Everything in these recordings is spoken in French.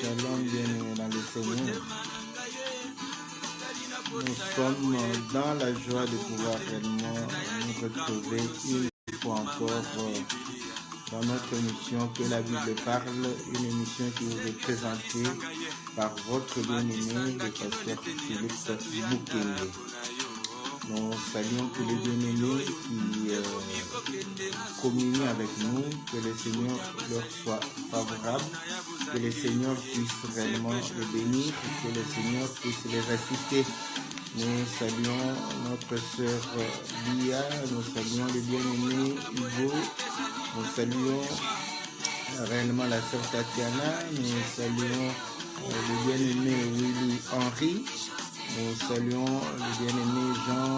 Shalom, bien-aimés dans le Seigneur. Nous sommes dans la joie de pouvoir réellement nous retrouver une fois encore dans notre émission Que la Bible parle, une émission qui vous est présentée par votre bien-aimé, le pasteur Philippe Mukenge. Nous saluons tous les bien-aimés qui communient avec nous, que le Seigneur leur soit favorable, que le Seigneur puisse réellement les bénir, que le Seigneur puisse les assister. Nous saluons notre sœur Lia, nous saluons les bien-aimés Hugo, nous saluons réellement la sœur Tatiana, nous saluons le bien-aimé Willy Henry. Nous saluons le bien-aimé Jean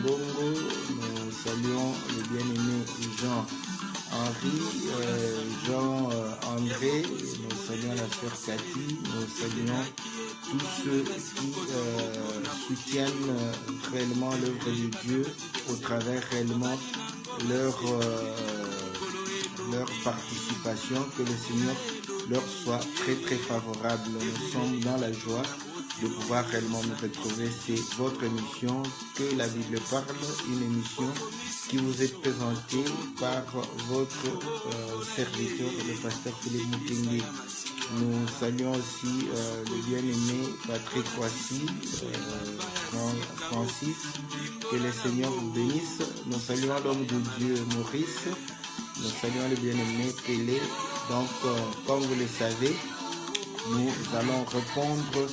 Longo, nous saluons le bien-aimé Jean-Henri, Jean-André, nous saluons la sœur Cathy, nous saluons tous ceux qui soutiennent réellement l'œuvre de Dieu au travers réellement leur participation, que le Seigneur leur soit très très favorable. Nous sommes dans la joie de pouvoir réellement nous retrouver. C'est votre émission Que la Bible parle, une émission qui vous est présentée par votre serviteur, le pasteur Philippe Mukenge. Nous saluons aussi le bien-aimé Patrick Kwasi, Francis, que le Seigneur vous bénisse. Nous saluons l'homme de Dieu Maurice, nous saluons le bien-aimé Télé. Donc, comme vous le savez, nous allons répondre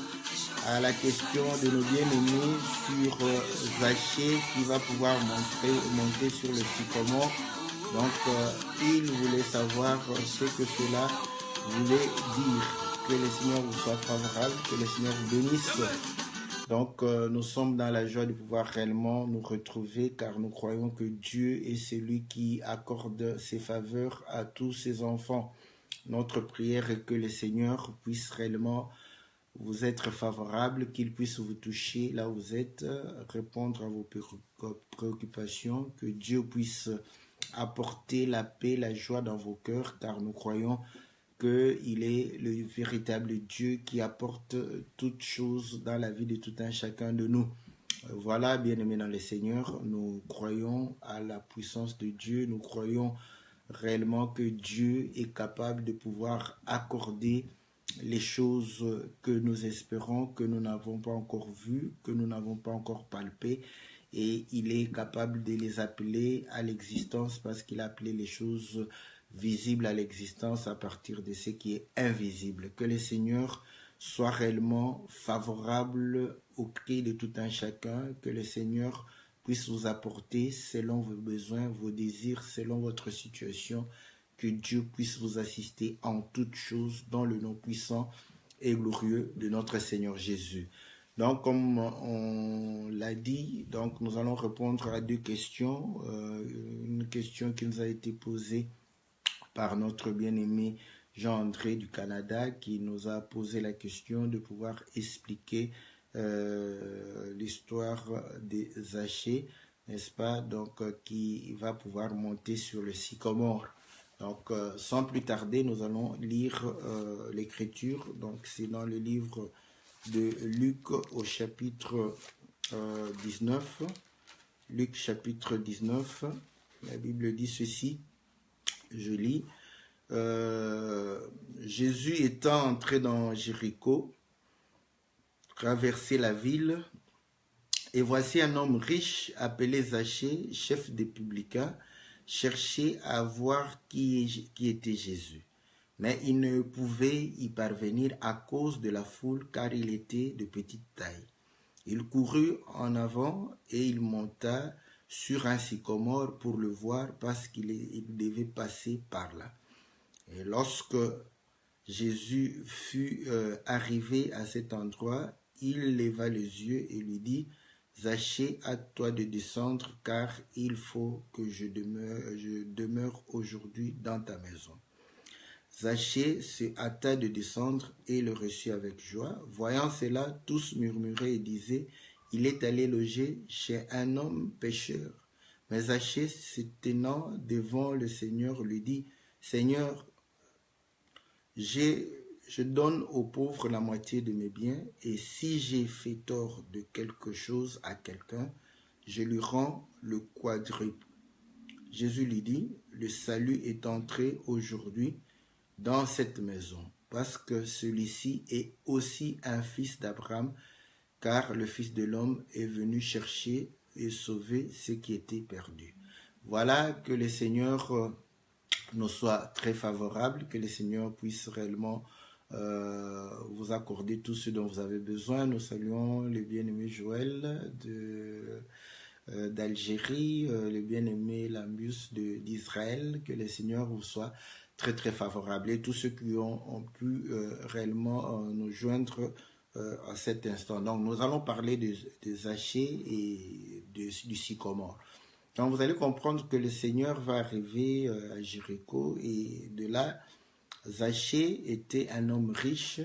à la question de nos bien-aimés sur Zachée qui va pouvoir monter sur le sycomore. Donc, il voulait savoir ce que cela voulait dire. Que le Seigneur vous soit favorable, que le Seigneur vous bénisse. Donc, nous sommes dans la joie de pouvoir réellement nous retrouver car nous croyons que Dieu est celui qui accorde ses faveurs à tous ses enfants. Notre prière est que le Seigneur puisse réellement vous être favorable, qu'il puisse vous toucher là où vous êtes, répondre à vos préoccupations, que Dieu puisse apporter la paix, la joie dans vos cœurs, car nous croyons qu'il est le véritable Dieu qui apporte toutes choses dans la vie de tout un chacun de nous. Voilà, bien-aimés dans le Seigneur, nous croyons à la puissance de Dieu, nous croyons réellement que Dieu est capable de pouvoir accorder les choses que nous espérons, que nous n'avons pas encore vues, que nous n'avons pas encore palpées, et il est capable de les appeler à l'existence parce qu'il a appelé les choses visibles à l'existence à partir de ce qui est invisible. Que le Seigneur soit réellement favorable au cri de tout un chacun, que le Seigneur puisse vous apporter selon vos besoins, vos désirs, selon votre situation, que Dieu puisse vous assister en toutes choses dans le nom puissant et glorieux de notre Seigneur Jésus. Donc, comme on l'a dit, donc nous allons répondre à deux questions. Une question qui nous a été posée par notre bien-aimé Jean-André du Canada, qui nous a posé la question de pouvoir expliquer l'histoire des Zachée, n'est-ce pas, donc qui va pouvoir monter sur le sycomore. Donc, sans plus tarder, nous allons lire l'écriture. Donc, c'est dans le livre de Luc au chapitre 19. Luc chapitre 19, la Bible dit ceci, je lis. Jésus étant entré dans Jéricho, traversait la ville, et voici un homme riche appelé Zachée, chef des publicains, cherchait à voir qui était Jésus. Mais il ne pouvait y parvenir à cause de la foule, car il était de petite taille. Il courut en avant et il monta sur un sycomore pour le voir parce qu'il devait passer par là. Et lorsque Jésus fut arrivé à cet endroit, il leva les yeux et lui dit « Zachée, hâte-toi de descendre, car il faut que je demeure aujourd'hui dans ta maison. » Zachée se hâta de descendre et le reçut avec joie. Voyant cela, tous murmuraient et disaient « Il est allé loger chez un homme pécheur. » Mais Zachée, se tenant devant le Seigneur, lui dit « Seigneur, j'ai je donne aux pauvres la moitié de mes biens, et si j'ai fait tort de quelque chose à quelqu'un, je lui rends le quadruple. Jésus lui dit, le salut est entré aujourd'hui dans cette maison, parce que celui-ci est aussi un fils d'Abraham, car le Fils de l'homme est venu chercher et sauver ce qui était perdu. Voilà, que le Seigneur nous soit très favorable, que le Seigneur puisse réellement vous accorder tout ce dont vous avez besoin. Nous saluons le bien-aimé Joël d'Algérie, le bien-aimé Lambus d'Israël, que le Seigneur vous soit très très favorable. Et tous ceux qui ont pu réellement nous joindre à cet instant. Donc nous allons parler de Zachée et du sycomore. Donc vous allez comprendre que le Seigneur va arriver à Jéricho, et de là, Zachée était un homme riche,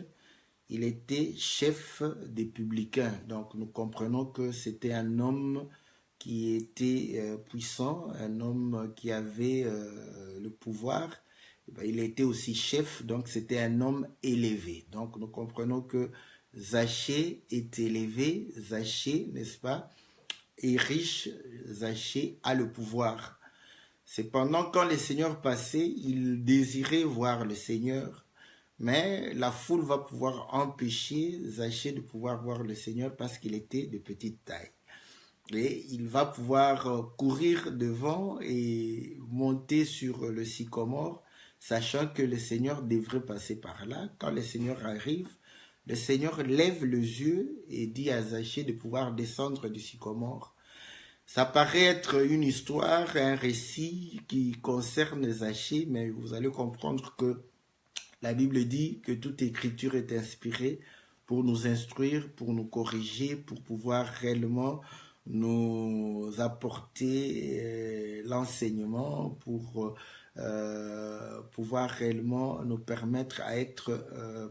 il était chef des publicains. Donc nous comprenons que c'était un homme qui était puissant, un homme qui avait le pouvoir. Il était aussi chef, donc c'était un homme élevé. Donc nous comprenons que Zachée est élevé, Zachée, n'est-ce pas, est riche, Zachée a le pouvoir. Cependant, quand le Seigneur passait, il désirait voir le Seigneur, mais la foule va pouvoir empêcher Zachée de pouvoir voir le Seigneur parce qu'il était de petite taille. Et il va pouvoir courir devant et monter sur le sycomore, sachant que le Seigneur devrait passer par là. Quand le Seigneur arrive, le Seigneur lève les yeux et dit à Zachée de pouvoir descendre du sycomore. Ça paraît être une histoire, un récit qui concerne Zachée, mais vous allez comprendre que la Bible dit que toute écriture est inspirée pour nous instruire, pour nous corriger, pour pouvoir réellement nous apporter l'enseignement, pour pouvoir réellement nous permettre à être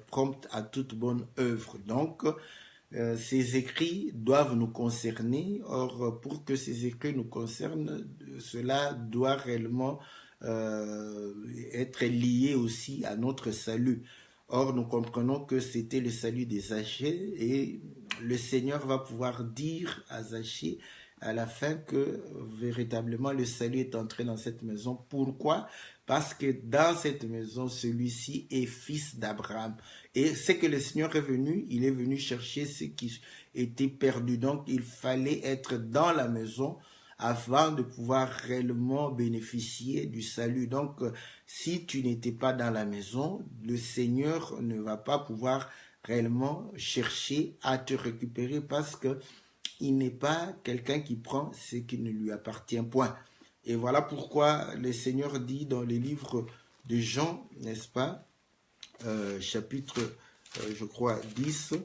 promptes à toute bonne œuvre. Donc, ces écrits doivent nous concerner. Or, pour que ces écrits nous concernent, cela doit réellement être lié aussi à notre salut. Or, nous comprenons que c'était le salut des Zachée, et le Seigneur va pouvoir dire à Zachée à la fin que véritablement le salut est entré dans cette maison. Pourquoi? Parce que dans cette maison, celui-ci est fils d'Abraham. Et c'est que le Seigneur est venu, il est venu chercher ce qui était perdu. Donc, il fallait être dans la maison afin de pouvoir réellement bénéficier du salut. Donc, si tu n'étais pas dans la maison, le Seigneur ne va pas pouvoir réellement chercher à te récupérer, parce que il n'est pas quelqu'un qui prend ce qui ne lui appartient point. Et voilà pourquoi le Seigneur dit dans le livre de Jean, n'est-ce pas, chapitre, je crois, 10,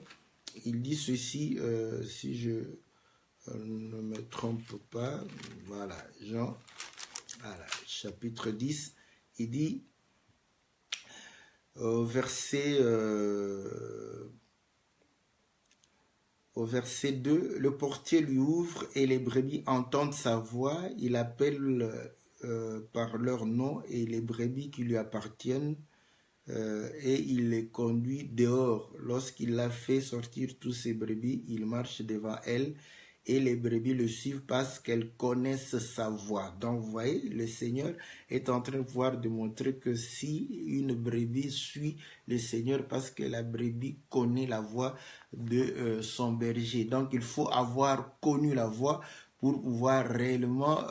il dit ceci, si je ne me trompe pas, voilà, Jean, voilà, chapitre 10, il dit, au verset 2, le portier lui ouvre et les brebis entendent sa voix. Il appelle par leur nom et les brebis qui lui appartiennent et il les conduit dehors. Lorsqu'il a fait sortir tous ses brebis, il marche devant elles et les brebis le suivent parce qu'elles connaissent sa voix. Donc vous voyez, le Seigneur est en train de pouvoir démontrer que si une brebis suit le Seigneur, parce que la brebis connaît la voix de son berger. Donc il faut avoir connu la voix pour pouvoir réellement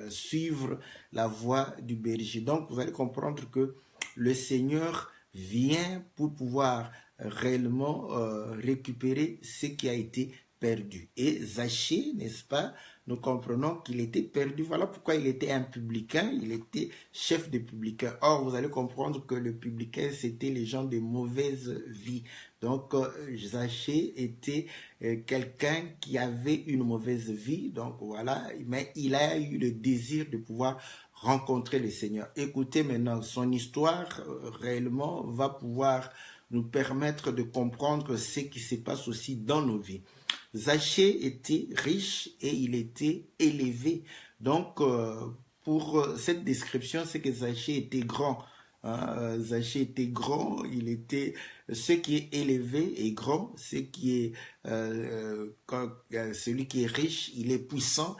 suivre la voix du berger. Donc vous allez comprendre que le Seigneur vient pour pouvoir réellement récupérer ce qui a été perdu. Et Zachée, n'est-ce pas, nous comprenons qu'il était perdu. Voilà pourquoi il était un publicain, il était chef des publicains. Or, vous allez comprendre que le publicain, c'était les gens de mauvaise vie. Donc, Zachée était quelqu'un qui avait une mauvaise vie. Donc, voilà, mais il a eu le désir de pouvoir rencontrer le Seigneur. Écoutez maintenant, son histoire réellement va pouvoir nous permettre de comprendre ce qui se passe aussi dans nos vies. Zachée était riche et il était élevé. Donc, pour cette description, c'est que Zachée était grand. Hein. Zachée était grand, il était ce qui est élevé et grand, ce qui est celui qui est riche, il est puissant.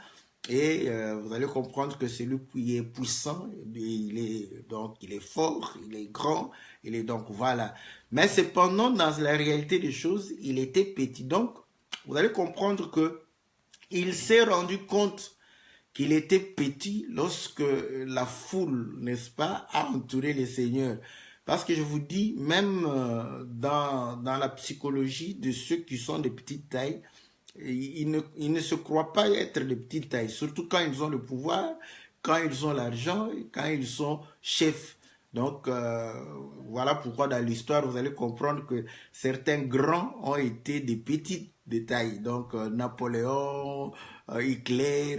Et vous allez comprendre que celui qui est puissant, il est fort, il est grand, il est donc voilà. Mais cependant, dans la réalité des choses, il était petit. Donc, vous allez comprendre que il s'est rendu compte qu'il était petit lorsque la foule, n'est-ce pas, a entouré le Seigneur. Parce que je vous dis, même dans la psychologie de ceux qui sont de petite taille, ils ne se croient pas être de petite taille, surtout quand ils ont le pouvoir, quand ils ont l'argent, quand ils sont chefs. Donc, voilà pourquoi dans l'histoire, vous allez comprendre que certains grands ont été des petites de taille. Donc, Napoléon, Hitler,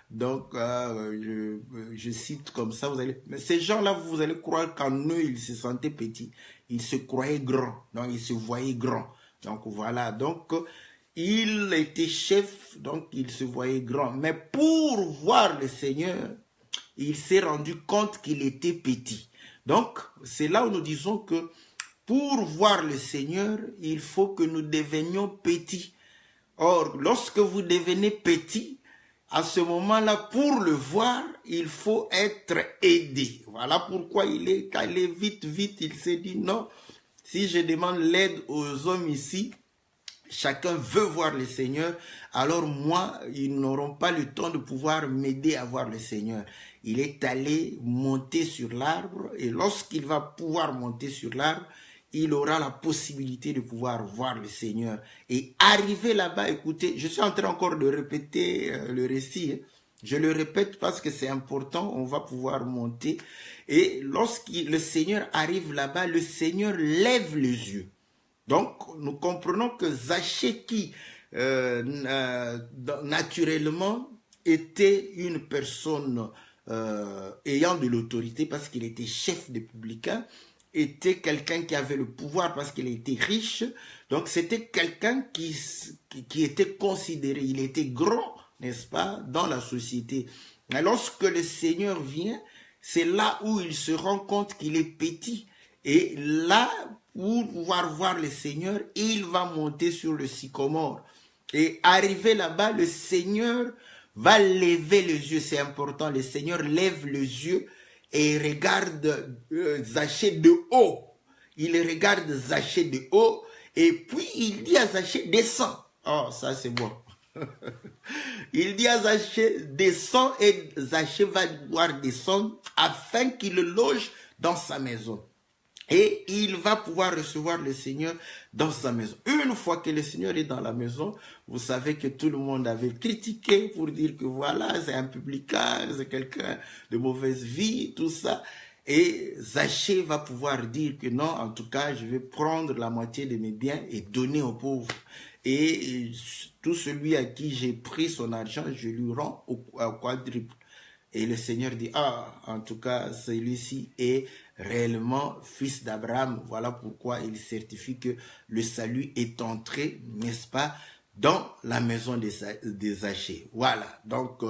donc, je cite comme ça, mais ces gens-là, vous allez croire qu'en eux, ils se sentaient petits. Ils se croyaient grands, donc ils se voyaient grands. Donc, voilà, donc, il était chef, donc il se voyait grand. Mais pour voir le Seigneur, il s'est rendu compte qu'il était petit. Donc, c'est là où nous disons que pour voir le Seigneur, il faut que nous devenions petits. Or, lorsque vous devenez petit, à ce moment-là, pour le voir, il faut être aidé. Voilà pourquoi il est allé vite, il s'est dit non, si je demande l'aide aux hommes ici, chacun veut voir le Seigneur, alors moi, ils n'auront pas le temps de pouvoir m'aider à voir le Seigneur. Il est allé monter sur l'arbre et lorsqu'il va pouvoir monter sur l'arbre, il aura la possibilité de pouvoir voir le Seigneur. Et arriver là-bas, écoutez, je suis en train encore de répéter le récit. Je le répète parce que c'est important, on va pouvoir monter. Et lorsque le Seigneur arrive là-bas, le Seigneur lève les yeux. Donc, nous comprenons que Zachée qui, naturellement, était une personne ayant de l'autorité parce qu'il était chef des publicains, était quelqu'un qui avait le pouvoir parce qu'il était riche. Donc, c'était quelqu'un qui était considéré, il était grand, n'est-ce pas, dans la société. Mais lorsque le Seigneur vient, c'est là où il se rend compte qu'il est petit. Et là, pour pouvoir voir le Seigneur, il va monter sur le sycomore. Et arrivé là-bas, le Seigneur va lever les yeux. C'est important, le Seigneur lève les yeux et regarde Zachée de haut. Il regarde Zachée de haut et puis il dit à Zachée, descends. Oh, ça c'est bon. Il dit à Zachée, descends, et Zachée va devoir descendre afin qu'il le loge dans sa maison. Et il va pouvoir recevoir le Seigneur dans sa maison. Une fois que le Seigneur est dans la maison, vous savez que tout le monde avait critiqué pour dire que voilà, c'est un publicain, c'est quelqu'un de mauvaise vie, tout ça. Et Zachée va pouvoir dire que non, en tout cas, je vais prendre la moitié de mes biens et donner aux pauvres. Et tout celui à qui j'ai pris son argent, je lui rends au quadruple. Et le Seigneur dit, ah, en tout cas, celui-ci est réellement fils d'Abraham. Voilà pourquoi il certifie que le salut est entré, n'est-ce pas, dans la maison des Zachée. Voilà, donc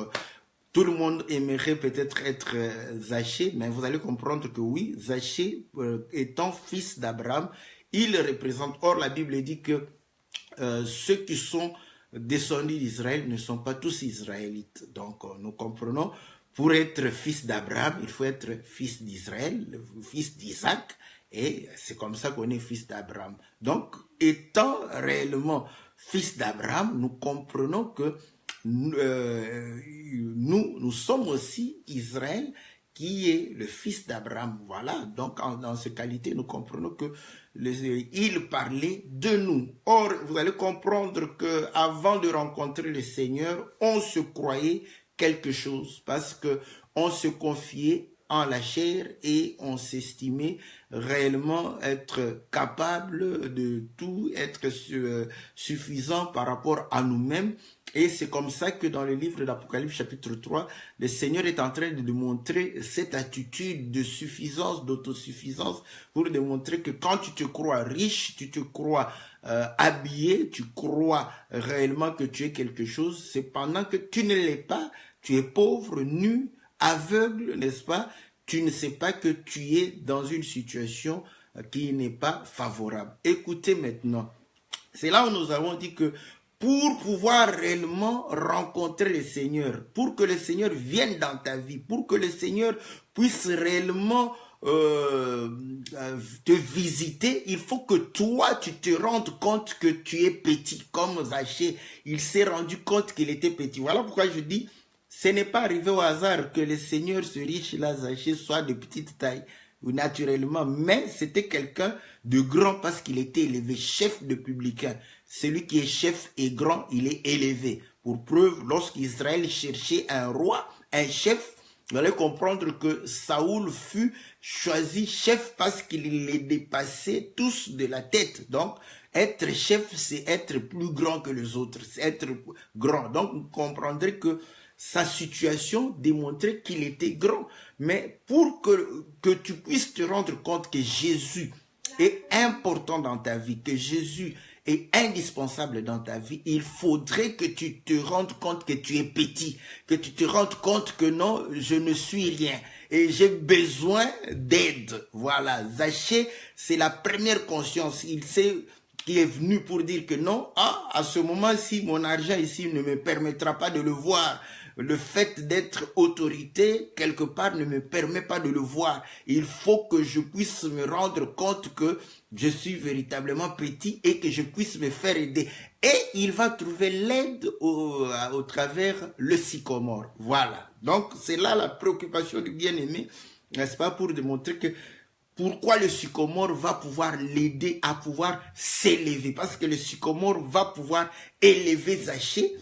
tout le monde aimerait peut-être être Zachée, mais vous allez comprendre que oui, Zachée étant fils d'Abraham, il représente, or la Bible dit que ceux qui sont descendus d'Israël ne sont pas tous israélites. Donc nous comprenons, pour être fils d'Abraham, il faut être fils d'Israël, fils d'Isaac, et c'est comme ça qu'on est fils d'Abraham. Donc, étant réellement fils d'Abraham, nous comprenons que nous sommes aussi Israël, qui est le fils d'Abraham. Voilà, donc dans cette qualité, nous comprenons que il parlait de nous. Or, vous allez comprendre que avant de rencontrer le Seigneur, on se croyait quelque chose parce que on se confiait en la chair et on s'estimait réellement être capable de tout, être suffisant par rapport à nous-mêmes. Et c'est comme ça que dans le livre d'Apocalypse chapitre 3, le Seigneur est en train de démontrer cette attitude de suffisance, d'autosuffisance, pour démontrer que quand tu te crois riche, tu te crois habillé, tu crois réellement que tu es quelque chose, c'est pendant que tu ne l'es pas, tu es pauvre, nu, aveugle, n'est-ce pas? tu ne sais pas que tu es dans une situation qui n'est pas favorable. Écoutez maintenant, c'est là où nous avons dit que pour pouvoir réellement rencontrer le Seigneur, pour que le Seigneur vienne dans ta vie, pour que le Seigneur puisse réellement te visiter, il faut que toi, tu te rendes compte que tu es petit, comme Zachée. Il s'est rendu compte qu'il était petit. Voilà pourquoi je dis, ce n'est pas arrivé au hasard que le Seigneur, ce riche-là, Zachée, soit de petite taille, naturellement, mais c'était quelqu'un de grand parce qu'il était élevé, chef de publicain. Celui qui est chef et grand, il est élevé. Pour preuve, lorsqu'Israël cherchait un roi, un chef, vous allez comprendre que Saoul fut choisi chef parce qu'il les dépassait tous de la tête. Donc, être chef, c'est être plus grand que les autres, c'est être grand. Donc, vous comprendrez que sa situation démontrait qu'il était grand. Mais pour que tu puisses te rendre compte que Jésus est important dans ta vie, que Jésus est indispensable dans ta vie, il faudrait que tu te rendes compte que tu es petit, que tu te rendes compte que non, je ne suis rien et j'ai besoin d'aide. Voilà, Zachée, c'est la première conscience. Il sait qui est venu pour dire que non, à ce moment-ci, mon argent ici ne me permettra pas de le voir. Le fait d'être autorité, quelque part, ne me permet pas de le voir. Il faut que je puisse me rendre compte que je suis véritablement petit et que je puisse me faire aider. Et il va trouver l'aide au travers le sycomore. Voilà. Donc, c'est là la préoccupation du bien-aimé, n'est-ce pas, pour démontrer que pourquoi le sycomore va pouvoir l'aider à pouvoir s'élever. Parce que le sycomore va pouvoir élever Zachée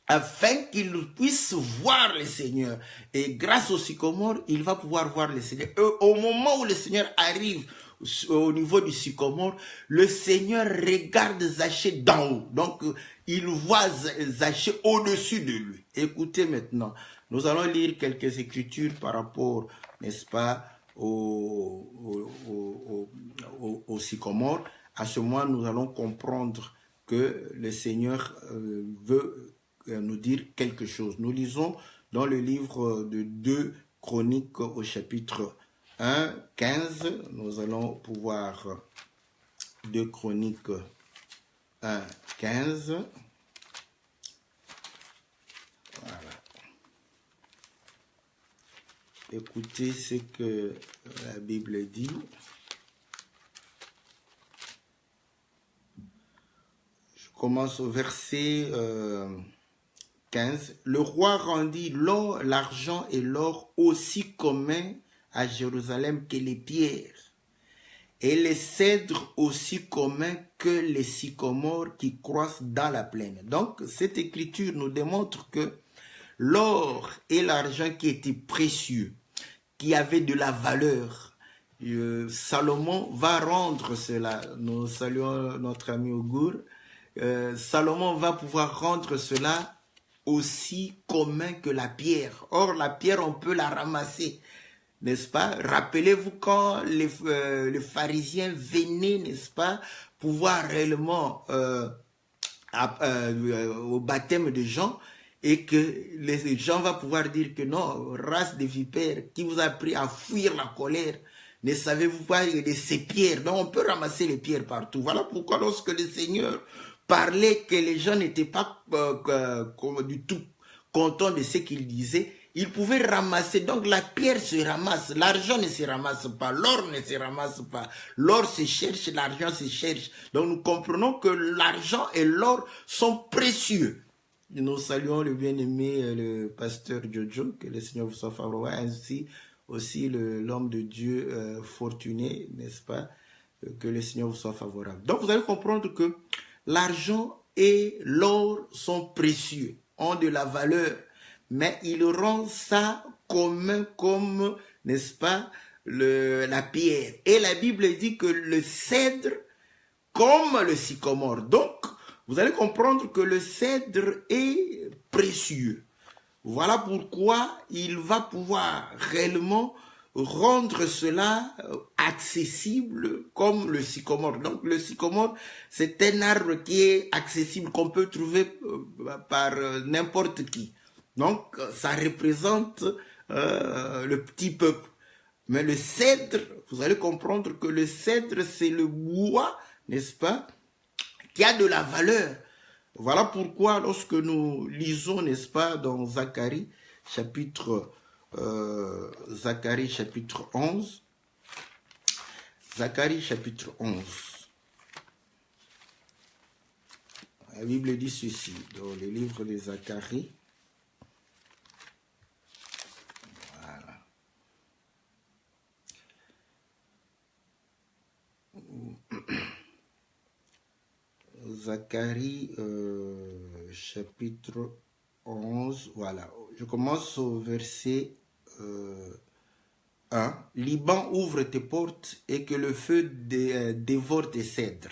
afin qu'il puisse voir le Seigneur. Et grâce au sycomore, il va pouvoir voir le Seigneur. Et au moment où le Seigneur arrive au niveau du sycomore, le Seigneur regarde Zachée d'en haut. Donc, il voit Zachée au-dessus de lui. Écoutez maintenant, nous allons lire quelques écritures par rapport, n'est-ce pas, au sycomore. À ce moment, nous allons comprendre que le Seigneur veut nous dire quelque chose. Nous lisons dans le livre de 2 Chroniques au chapitre 1, 15. Nous allons pouvoir 2 Chroniques 1, 15. Voilà. Écoutez ce que la Bible dit. Je commence au verset 15. Le roi rendit l'or, l'argent et l'or aussi communs à Jérusalem que les pierres, et les cèdres aussi communs que les sycomores qui croissent dans la plaine. Donc, cette écriture nous démontre que l'or et l'argent qui étaient précieux, qui avaient de la valeur, Salomon va rendre cela. Nous saluons notre ami Augur. Salomon va pouvoir rendre cela aussi commun que la pierre. Or, la pierre, on peut la ramasser, n'est-ce pas? Rappelez-vous quand les pharisiens venaient, n'est-ce pas, pouvoir réellement au baptême de Jean, et que les gens vont pouvoir dire que non, race de vipères, qui vous a appris à fuir la colère, ne savez-vous pas de ces pierres? Donc on peut ramasser les pierres partout. Voilà pourquoi lorsque le Seigneur parlait que les gens n'étaient pas du tout contents de ce qu'il disait, il pouvait ramasser. Donc la pierre se ramasse, l'argent ne se ramasse pas, l'or ne se ramasse pas. L'or se cherche, l'argent se cherche. Donc nous comprenons que l'argent et l'or sont précieux. Nous saluons le bien-aimé, le pasteur Jojo, que le Seigneur vous soit favorable, ainsi aussi l'homme de Dieu fortuné, n'est-ce pas, que le Seigneur vous soit favorable. Donc vous allez comprendre que l'argent et l'or sont précieux, ont de la valeur, mais il rend ça commun comme, n'est-ce pas, la pierre. Et la Bible dit que le cèdre comme le sycomore. Donc, vous allez comprendre que le cèdre est précieux. Voilà pourquoi il va pouvoir réellement rendre cela accessible comme le sycomore. Donc le sycomore, c'est un arbre qui est accessible, qu'on peut trouver par n'importe qui. Donc ça représente le petit peuple. Mais le cèdre, vous allez comprendre que le cèdre, c'est le bois, n'est-ce pas, qui a de la valeur. Voilà pourquoi lorsque nous lisons, n'est-ce pas, dans Zacharie, chapitre 11, Zacharie chapitre 11, la Bible dit ceci, dans le livre de Zacharie, voilà. Zacharie chapitre 11, voilà. Je commence au verset 1. Liban, ouvre tes portes et que le feu dévore tes cèdres.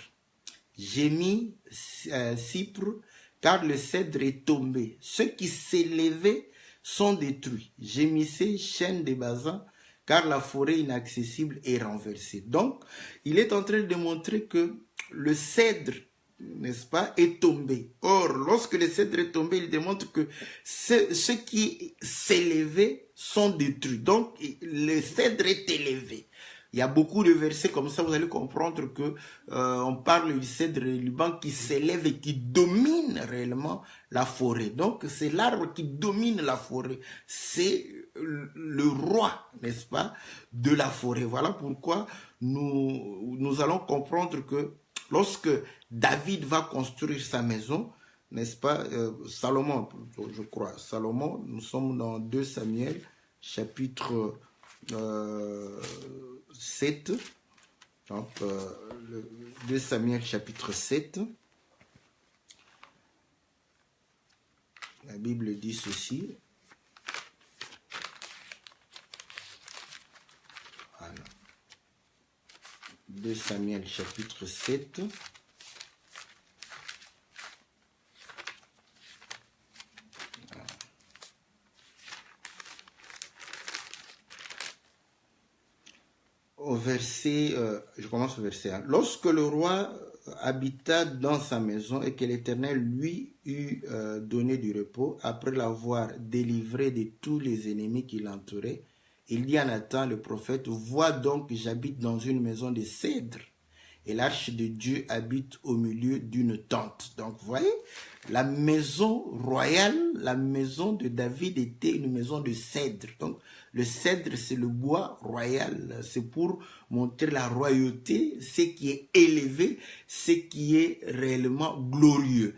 Gémis, cypre, car le cèdre est tombé. Ceux qui s'élevaient sont détruits. Gémissez, chêne des basins, car la forêt inaccessible est renversée. Donc, il est en train de montrer que le cèdre, n'est-ce pas, est tombé. Or, lorsque le cèdre est tombé, il démontre que ceux qui s'élevaient sont détruits. Donc, le cèdre est élevé. Il y a beaucoup de versets comme ça, vous allez comprendre que on parle du cèdre du Liban qui s'élève et qui domine réellement la forêt. Donc, c'est l'arbre qui domine la forêt. C'est le roi, n'est-ce pas, de la forêt. Voilà pourquoi nous allons comprendre que lorsque David va construire sa maison, n'est-ce pas, Salomon, je crois, Salomon, nous sommes dans 2 Samuel, chapitre 7, donc 2 Samuel, chapitre 7, la Bible dit ceci, voilà. 2 Samuel, chapitre 7, au verset, je commence au verset 1. Lorsque le roi habita dans sa maison et que l'Éternel lui eut donné du repos, après l'avoir délivré de tous les ennemis qui l'entouraient, il dit à Nathan le prophète, vois donc que j'habite dans une maison de cèdre et l'arche de Dieu habite au milieu d'une tente. Donc, vous voyez, la maison royale, la maison de David était une maison de cèdre. Donc, le cèdre, c'est le bois royal. C'est pour montrer la royauté, ce qui est élevé, ce qui est réellement glorieux.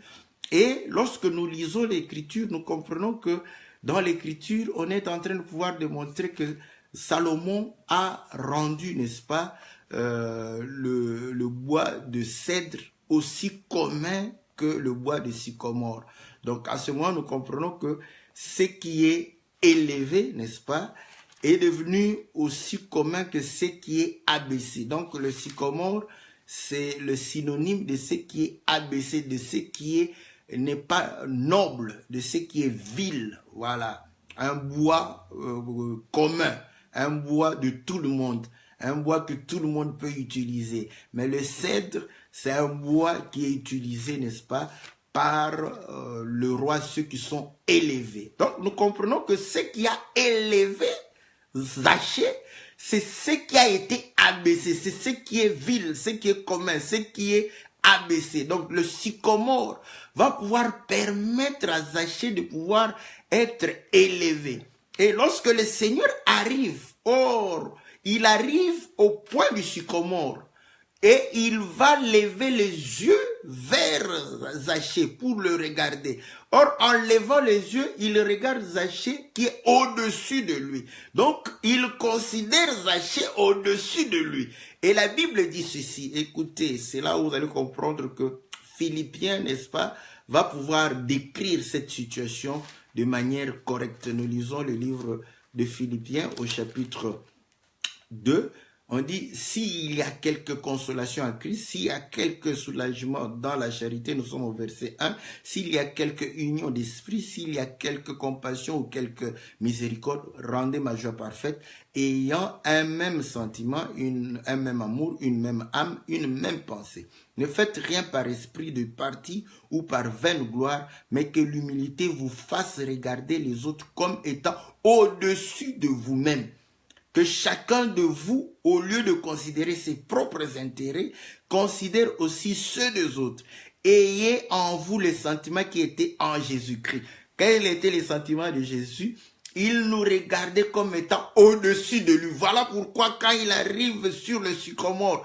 Et lorsque nous lisons l'Écriture, nous comprenons que dans l'Écriture, on est en train de pouvoir démontrer que Salomon a rendu, n'est-ce pas, le bois de cèdre aussi commun que le bois de sycomore. Donc à ce moment, nous comprenons que ce qui est élevé, n'est-ce pas, est devenu aussi commun que ce qui est abaissé. Donc le sycomore, c'est le synonyme de ce qui est abaissé, de ce qui n'est pas noble, de ce qui est vil. Voilà, un bois commun, un bois de tout le monde, un bois que tout le monde peut utiliser. Mais le cèdre, c'est un bois qui est utilisé, n'est-ce pas, par le roi, ceux qui sont élevés. Donc nous comprenons que ce qui a élevé Zaché, c'est ce qui a été abaissé, c'est ce qui est vil, ce qui est commun, ce qui est abaissé. Donc le sycomore va pouvoir permettre à Zaché de pouvoir être élevé. Et lorsque le Seigneur arrive, or, il arrive au point du sycomore et il va lever les yeux vers Zaché pour le regarder. Or, en levant les yeux, il regarde Zaché qui est au-dessus de lui. Donc, il considère Zaché au-dessus de lui. Et la Bible dit ceci. Écoutez, c'est là où vous allez comprendre que Philippiens, n'est-ce pas, va pouvoir décrire cette situation de manière correcte. Nous lisons le livre de Philippiens au chapitre 2. On dit, s'il y a quelque consolation en Christ, s'il y a quelque soulagement dans la charité, nous sommes au verset 1, s'il y a quelque union d'esprit, s'il y a quelque compassion ou quelque miséricorde, rendez ma joie parfaite, ayant un même sentiment, un même amour, une même âme, une même pensée. Ne faites rien par esprit de parti ou par vaine gloire, mais que l'humilité vous fasse regarder les autres comme étant au-dessus de vous-même. que chacun de vous, au lieu de considérer ses propres intérêts, considère aussi ceux des autres. Ayez en vous les sentiments qui étaient en Jésus-Christ. Quels étaient les sentiments de Jésus? Il nous regardait comme étant au-dessus de lui. Voilà pourquoi quand il arrive sur le sycomore,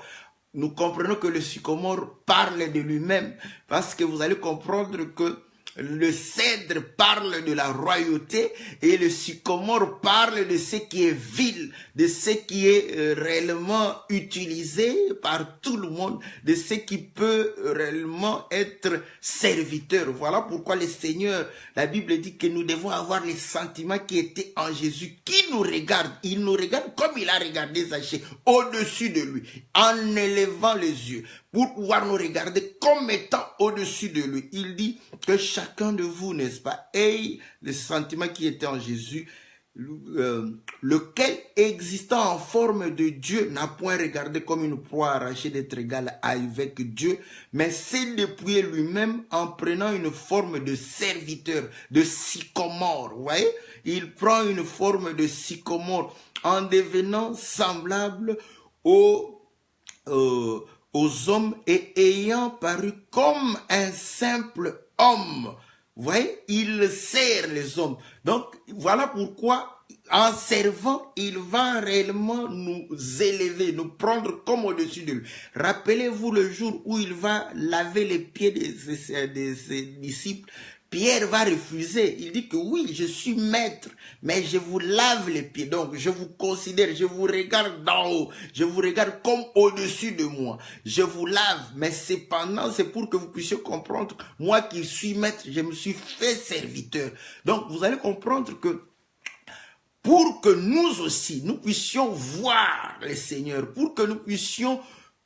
nous comprenons que le sycomore parle de lui-même, parce que vous allez comprendre que le cèdre parle de la royauté et le sycomore parle de ce qui est vil, de ce qui est réellement utilisé par tout le monde, de ce qui peut réellement être serviteur. Voilà pourquoi le Seigneur, la Bible dit que nous devons avoir les sentiments qui étaient en Jésus, qui nous regarde. Il nous regarde comme il a regardé Zachée, au-dessus de lui, en élevant les yeux, pour pouvoir nous regarder comme étant au-dessus de lui. Il dit que chacun de vous, n'est-ce pas, ait le sentiment qui était en Jésus, lequel, existant en forme de Dieu, n'a point regardé comme une proie arrachée d'être égal avec Dieu, mais s'est dépouillé lui-même en prenant une forme de serviteur, de sycomore. Vous voyez, il prend une forme de sycomore en devenant semblable aux hommes et ayant paru comme un simple homme. Vous voyez, il sert les hommes. Donc, voilà pourquoi, en servant, il va réellement nous élever, nous prendre comme au-dessus de lui. Rappelez-vous le jour où il va laver les pieds de ses disciples. Pierre va refuser. Il dit que oui, je suis maître, mais je vous lave les pieds. Donc, je vous considère, je vous regarde d'en haut. Je vous regarde comme au-dessus de moi. Je vous lave, mais cependant, c'est pour que vous puissiez comprendre. Moi qui suis maître, je me suis fait serviteur. Donc, vous allez comprendre que pour que nous aussi, nous puissions voir le Seigneur, pour que nous puissions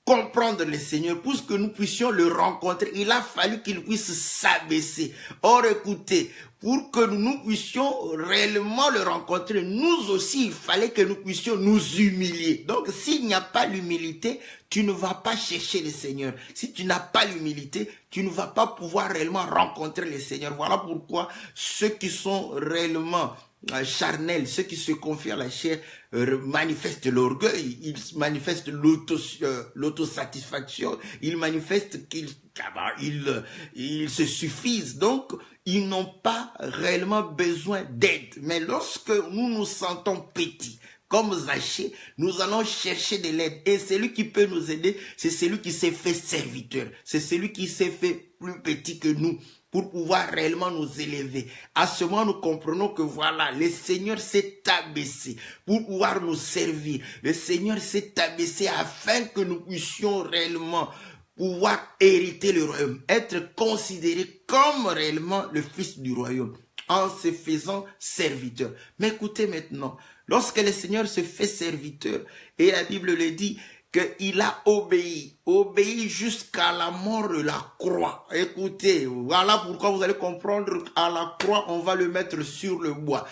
comprendre le Seigneur, pour que nous puissions le rencontrer, il a fallu qu'il puisse s'abaisser. Or, écoutez, pour que nous puissions réellement le rencontrer, nous aussi, il fallait que nous puissions nous humilier. Donc, s'il n'y a pas l'humilité, tu ne vas pas chercher le Seigneur. Si tu n'as pas l'humilité, tu ne vas pas pouvoir réellement rencontrer le Seigneur. Voilà pourquoi ceux qui sont réellement charnels, ceux qui se confient à la chair, manifestent l'orgueil, ils manifestent l'autosatisfaction, ils manifestent qu'ils se suffisent. Donc, ils n'ont pas réellement besoin d'aide. Mais lorsque nous nous sentons petits, comme Zachée, nous allons chercher de l'aide. Et celui qui peut nous aider, c'est celui qui s'est fait serviteur. C'est celui qui s'est fait plus petit que nous, pour pouvoir réellement nous élever. À ce moment, nous comprenons que voilà, le Seigneur s'est abaissé pour pouvoir nous servir. Le Seigneur s'est abaissé afin que nous puissions réellement pouvoir hériter le royaume, être considéré comme réellement le fils du royaume, en se faisant serviteur. Mais écoutez maintenant, lorsque le Seigneur se fait serviteur, et la Bible le dit, qu'il a obéi jusqu'à la mort de la croix. Écoutez, voilà pourquoi vous allez comprendre qu'à la croix, on va le mettre sur le bois.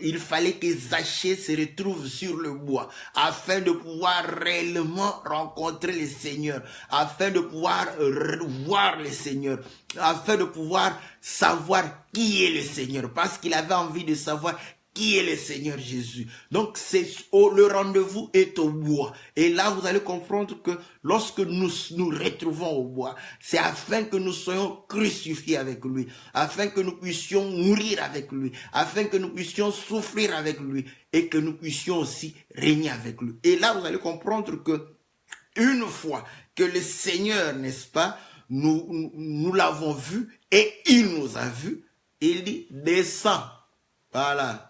Il fallait que Zachée se retrouve sur le bois, afin de pouvoir réellement rencontrer le Seigneur, afin de pouvoir voir le Seigneur, afin de pouvoir savoir qui est le Seigneur, parce qu'il avait envie de savoir qui est le Seigneur Jésus. Donc, le rendez-vous est au bois. Et là, vous allez comprendre que lorsque nous nous retrouvons au bois, c'est afin que nous soyons crucifiés avec lui, afin que nous puissions mourir avec lui, afin que nous puissions souffrir avec lui et que nous puissions aussi régner avec lui. Et là, vous allez comprendre que une fois que le Seigneur, n'est-ce pas, nous l'avons vu et il nous a vus, il dit, descends. Voilà.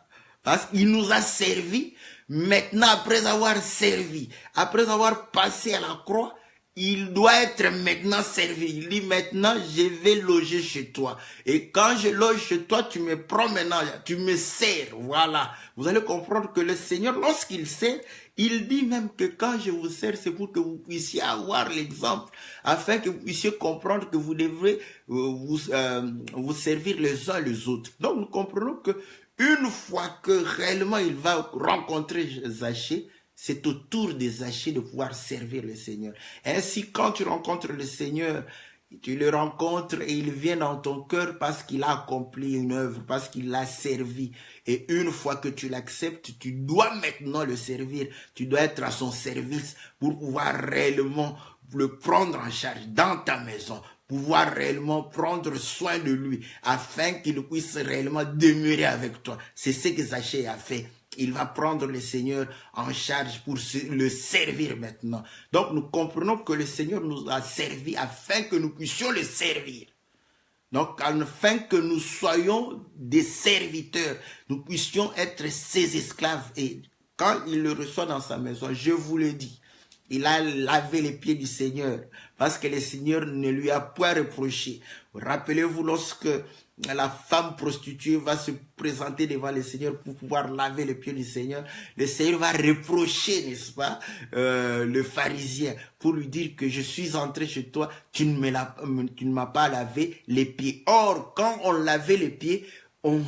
Parce qu'il nous a servi. Maintenant, après avoir servi, après avoir passé à la croix, il doit être maintenant servi. Il dit maintenant, je vais loger chez toi. Et quand je loge chez toi, tu me prends maintenant, tu me sers. Voilà. Vous allez comprendre que le Seigneur, lorsqu'il sert, il dit même que quand je vous sers, c'est pour que vous puissiez avoir l'exemple, afin que vous puissiez comprendre que vous devrez vous servir les uns les autres. Donc, nous comprenons que une fois que réellement il va rencontrer Zachée, c'est au tour de Zachée de pouvoir servir le Seigneur. Ainsi, quand tu rencontres le Seigneur, Tu le rencontres et il vient dans ton cœur parce qu'il a accompli une œuvre, parce qu'il l'a servi. Et une fois que tu l'acceptes, tu dois maintenant le servir. Tu dois être à son service pour pouvoir réellement le prendre en charge dans ta maison, pouvoir réellement prendre soin de lui afin qu'il puisse réellement demeurer avec toi. C'est ce que Zaché a fait. Il va prendre le Seigneur en charge pour le servir maintenant. Donc nous comprenons que le Seigneur nous a servi afin que nous puissions le servir. Donc afin que nous soyons des serviteurs, nous puissions être ses esclaves. Et quand il le reçoit dans sa maison, je vous le dis, il a lavé les pieds du Seigneur parce que le Seigneur ne lui a point reproché. Rappelez-vous lorsque la femme prostituée va se présenter devant le Seigneur pour pouvoir laver les pieds du Seigneur, le Seigneur va reprocher, n'est-ce pas, le pharisien pour lui dire que je suis entré chez toi, tu ne m'as pas lavé les pieds. Or, quand on lavait les pieds, on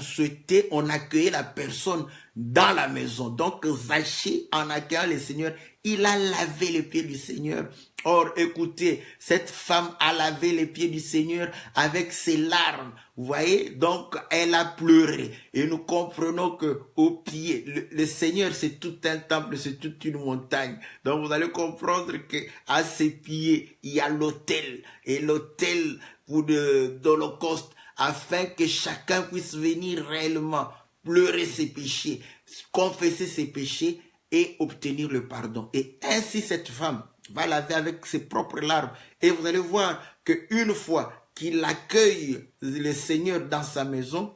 accueillait la personne dans la maison. Donc, Zaché, en accueillant le Seigneur, il a lavé les pieds du Seigneur. Or, écoutez, cette femme a lavé les pieds du Seigneur avec ses larmes. Vous voyez, donc elle a pleuré. Et nous comprenons que au pied, le Seigneur, c'est tout un temple, c'est toute une montagne. Donc vous allez comprendre que à ses pieds, il y a l'autel. Et l'autel pour d'Holocauste, afin que chacun puisse venir réellement pleurer ses péchés, confesser ses péchés et obtenir le pardon. Et ainsi cette femme va laver avec ses propres larmes. Et vous allez voir qu'une fois qu'il accueille le Seigneur dans sa maison,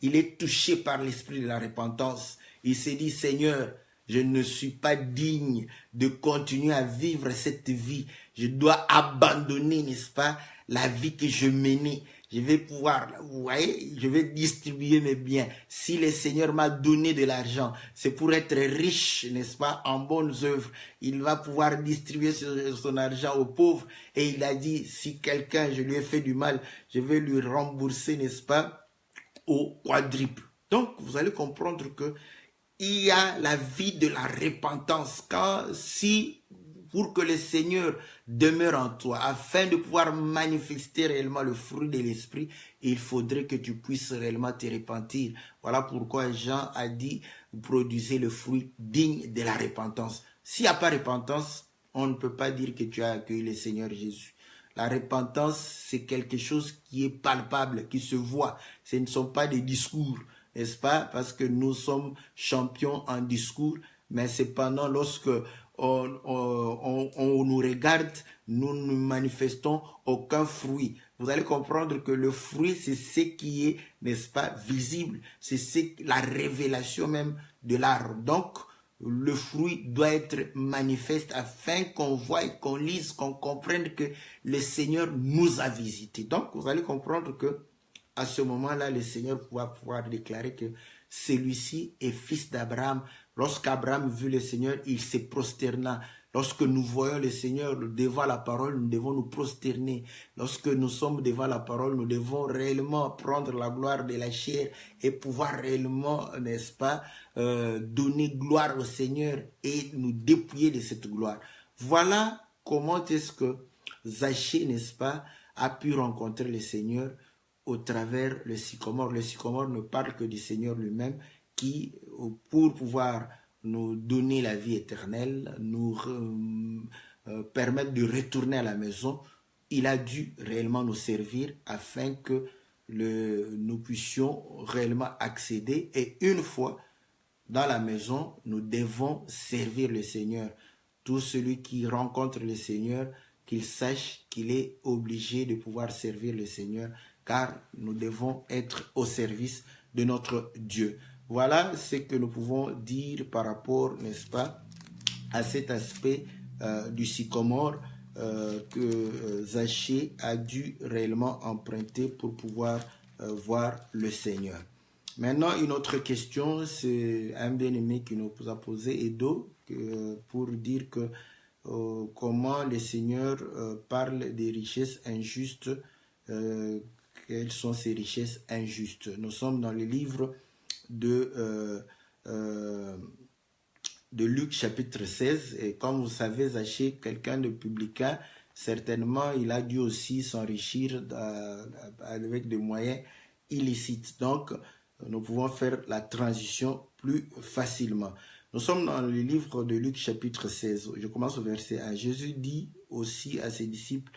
il est touché par l'esprit de la repentance. Il s'est dit, Seigneur, je ne suis pas digne de continuer à vivre cette vie. Je dois abandonner, n'est-ce pas, la vie que je menais. Je vais pouvoir, vous voyez, je vais distribuer mes biens. Si le Seigneur m'a donné de l'argent, c'est pour être riche, n'est-ce pas, en bonnes œuvres. Il va pouvoir distribuer son argent aux pauvres. Et il a dit, si quelqu'un, je lui ai fait du mal, je vais lui rembourser, n'est-ce pas, au quadruple. Donc, vous allez comprendre que il y a la vie de la repentance. Pour que le Seigneur demeure en toi, afin de pouvoir manifester réellement le fruit de l'esprit, il faudrait que tu puisses réellement te repentir. Voilà pourquoi Jean a dit, produisez le fruit digne de la repentance. S'il n'y a pas repentance, on ne peut pas dire que tu as accueilli le Seigneur Jésus. La repentance, c'est quelque chose qui est palpable, qui se voit. Ce ne sont pas des discours, n'est-ce pas? Parce que nous sommes champions en discours, mais cependant, lorsque on nous regarde, nous ne manifestons aucun fruit. Vous allez comprendre que le fruit, c'est ce qui est, n'est-ce pas, visible. C'est la révélation même de l'arbre. Donc, le fruit doit être manifeste afin qu'on voie, qu'on lise, qu'on comprenne que le Seigneur nous a visités. Donc, vous allez comprendre que à ce moment-là, le Seigneur va pouvoir déclarer que celui-ci est fils d'Abraham. Lorsqu'Abraham vit le Seigneur, il se prosterna. Lorsque nous voyons le Seigneur devant la parole, nous devons nous prosterner. Lorsque nous sommes devant la parole, nous devons réellement prendre la gloire de la chair et pouvoir réellement, n'est-ce pas, donner gloire au Seigneur et nous dépouiller de cette gloire. Voilà comment est-ce que Zaché, n'est-ce pas, a pu rencontrer le Seigneur au travers le sycomore. Le sycomore ne parle que du Seigneur lui-même qui, pour pouvoir nous donner la vie éternelle, nous permettre de retourner à la maison, il a dû réellement nous servir afin que nous puissions réellement accéder. Et une fois dans la maison, nous devons servir le Seigneur. Tout celui qui rencontre le Seigneur, qu'il sache qu'il est obligé de pouvoir servir le Seigneur, car nous devons être au service de notre Dieu. Voilà ce que nous pouvons dire par rapport, n'est-ce pas, à cet aspect du sycomore que Zaché a dû réellement emprunter pour pouvoir voir le Seigneur. Maintenant, une autre question, c'est un bien-aimé qui nous a posé, Edo, pour dire que comment le Seigneur parle des richesses injustes, quelles sont ces richesses injustes. Nous sommes dans le livre de Luc chapitre 16, et comme vous savez, Zaché, quelqu'un de publicain, certainement, il a dû aussi s'enrichir avec des moyens illicites. Donc, nous pouvons faire la transition plus facilement. Nous sommes dans le livre de Luc chapitre 16. Je commence au verset 1. Jésus dit aussi à ses disciples,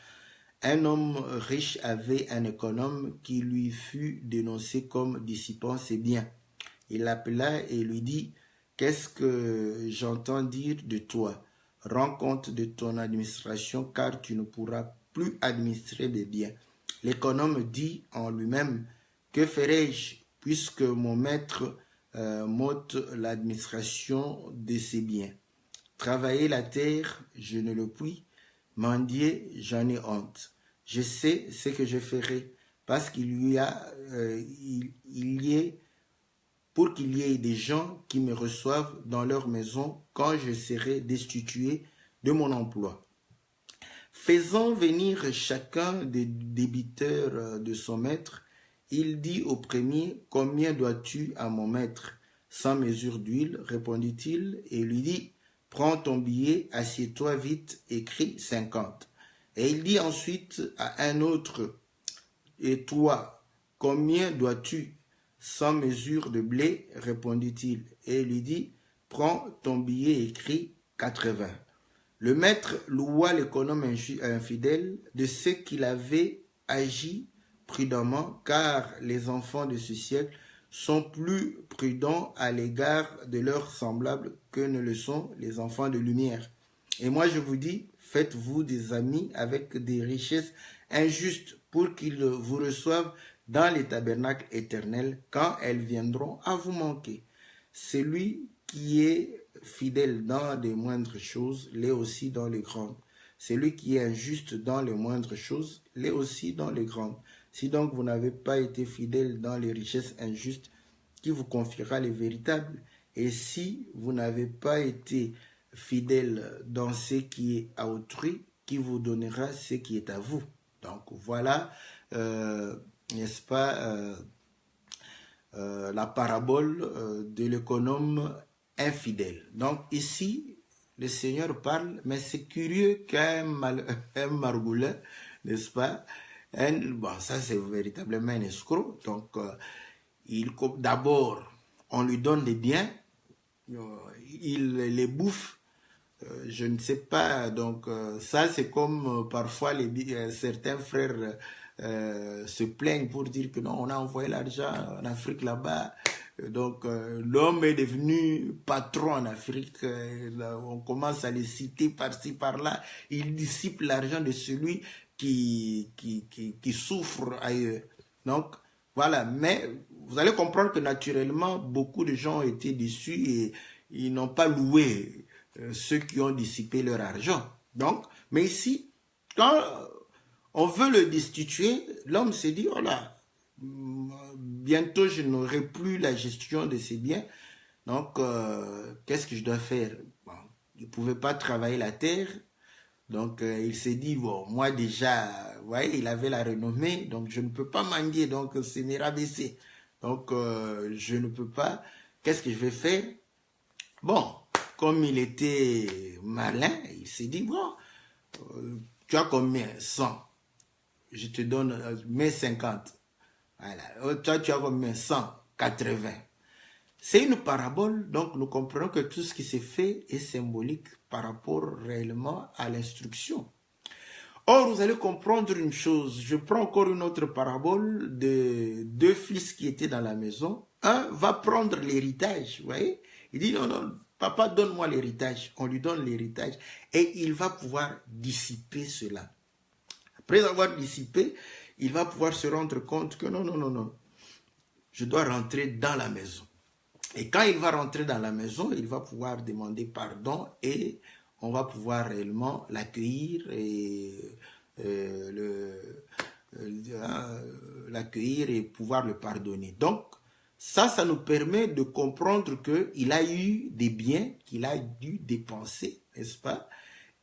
un homme riche avait un économe qui lui fut dénoncé comme dissipant ses biens. Il l'appela et lui dit, qu'est-ce que j'entends dire de toi? Rends compte de ton administration car tu ne pourras plus administrer des biens. L'économe dit en lui-même, que ferai-je puisque mon maître m'ôte l'administration de ses biens? Travailler la terre, je ne le puis. Mendier, j'en ai honte. Je sais ce que je ferai parce pour qu'il y ait des gens qui me reçoivent dans leur maison quand je serai destitué de mon emploi. Faisant venir chacun des débiteurs de son maître, il dit au premier, combien dois-tu à mon maître? 100 mesures d'huile, répondit-il, et lui dit, prends ton billet, assieds-toi vite, écris 50. Et il dit ensuite à un autre, et toi, combien dois-tu? 100 mesures de blé, répondit-il, et lui dit, prends ton billet, écrit 80. Le maître loua l'économe infidèle de ce qu'il avait agi prudemment, car les enfants de ce siècle sont plus prudents à l'égard de leurs semblables que ne le sont les enfants de lumière. Et moi je vous dis, faites-vous des amis avec des richesses injustes pour qu'ils vous reçoivent dans les tabernacles éternels quand elles viendront à vous manquer. Celui qui est fidèle dans les moindres choses l'est aussi dans les grandes. Celui qui est injuste dans les moindres choses l'est aussi dans les grandes. Si donc vous n'avez pas été fidèle dans les richesses injustes, qui vous confiera les véritables? Et si vous n'avez pas été fidèle dans ce qui est à autrui, qui vous donnera ce qui est à vous? Donc voilà, n'est-ce pas, la parabole de l'économe infidèle. Donc ici, le Seigneur parle, mais c'est curieux qu'un margoulin, n'est-ce pas, bon, ça c'est véritablement un escroc. Donc d'abord, on lui donne des biens, il les bouffe, je ne sais pas, donc ça c'est comme parfois certains frères se plaignent pour dire que non, on a envoyé l'argent en Afrique là-bas, donc l'homme est devenu patron en Afrique, on commence à les citer par-ci par-là, il dissipe l'argent de celui qui souffre ailleurs. Donc voilà, mais vous allez comprendre que naturellement beaucoup de gens ont été déçus et ils n'ont pas loué ceux qui ont dissipé leur argent. Donc, mais ici, quand on veut le destituer, l'homme s'est dit, oh là, bientôt je n'aurai plus la gestion de ces biens, donc qu'est-ce que je dois faire? Bon, il ne pouvait pas travailler la terre, donc il s'est dit, bon, moi déjà, vous voyez, il avait la renommée, donc je ne peux pas mendier, donc c'est me rabaisser. Donc je ne peux pas, qu'est-ce que je vais faire? Bon, comme il était malin, il s'est dit, bon, tu as combien? 100. Je te donne, mets 50. Voilà. Toi, tu as combien? 100. 80. C'est une parabole, donc nous comprenons que tout ce qui s'est fait est symbolique par rapport réellement à l'instruction. Or, vous allez comprendre une chose. Je prends encore une autre parabole de deux fils qui étaient dans la maison. Un va prendre l'héritage, vous voyez. Il dit, non, non, papa, donne-moi l'héritage. On lui donne l'héritage et il va pouvoir dissiper cela. Après avoir dissipé, il va pouvoir se rendre compte que non, non, non, non. Je dois rentrer dans la maison. Et quand il va rentrer dans la maison, il va pouvoir demander pardon et on va pouvoir réellement l'accueillir et l'accueillir et pouvoir le pardonner. Donc, ça nous permet de comprendre qu'il a eu des biens qu'il a dû dépenser, n'est-ce pas?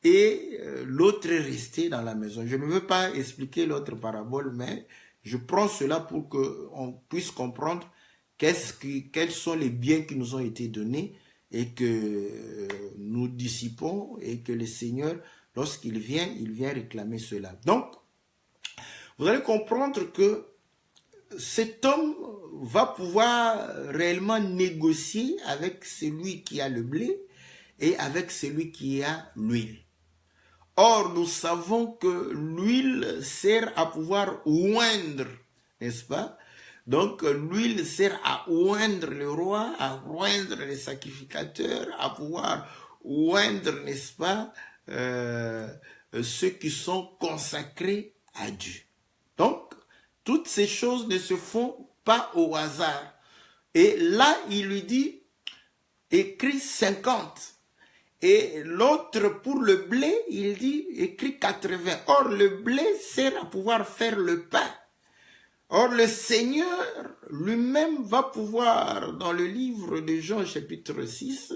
Et l'autre est resté dans la maison. Je ne veux pas expliquer l'autre parabole, mais je prends cela pour qu'on puisse comprendre quels sont les biens qui nous ont été donnés et que nous dissipons et que le Seigneur Lorsqu'il vient réclamer cela. Donc, vous allez comprendre que cet homme va pouvoir réellement négocier avec celui qui a le blé et avec celui qui a l'huile. Or, nous savons que l'huile sert à pouvoir oindre, n'est-ce pas? Donc, l'huile sert à oindre le roi, à oindre les sacrificateurs, à pouvoir oindre, n'est-ce pas, ceux qui sont consacrés à Dieu. Donc, toutes ces choses ne se font pas au hasard. Et là, il lui dit, écris 50. Et l'autre, pour le blé, il dit, écrit 80. Or, le blé sert à pouvoir faire le pain. Or, le Seigneur lui-même va pouvoir, dans le livre de Jean, chapitre 6,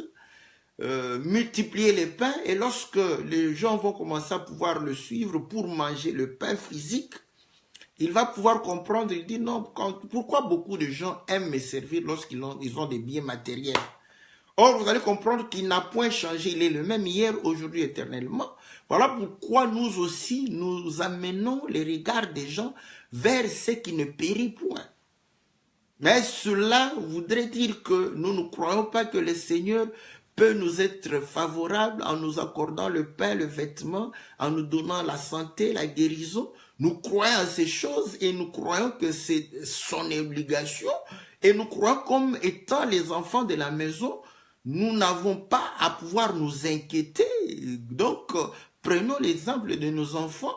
multiplier les pains. Et lorsque les gens vont commencer à pouvoir le suivre pour manger le pain physique, il va pouvoir comprendre, il dit, non, pourquoi beaucoup de gens aiment me servir lorsqu'ils ont des biens matériels? Or, vous allez comprendre qu'il n'a point changé. Il est le même hier, aujourd'hui, éternellement. Voilà pourquoi nous aussi, nous amenons les regards des gens vers ce qui ne périt point. Mais cela voudrait dire que nous ne croyons pas que le Seigneur peut nous être favorable en nous accordant le pain, le vêtement, en nous donnant la santé, la guérison. Nous croyons à ces choses et nous croyons que c'est son obligation. Et nous croyons comme étant les enfants de la maison, nous n'avons pas à pouvoir nous inquiéter. Donc, prenons l'exemple de nos enfants.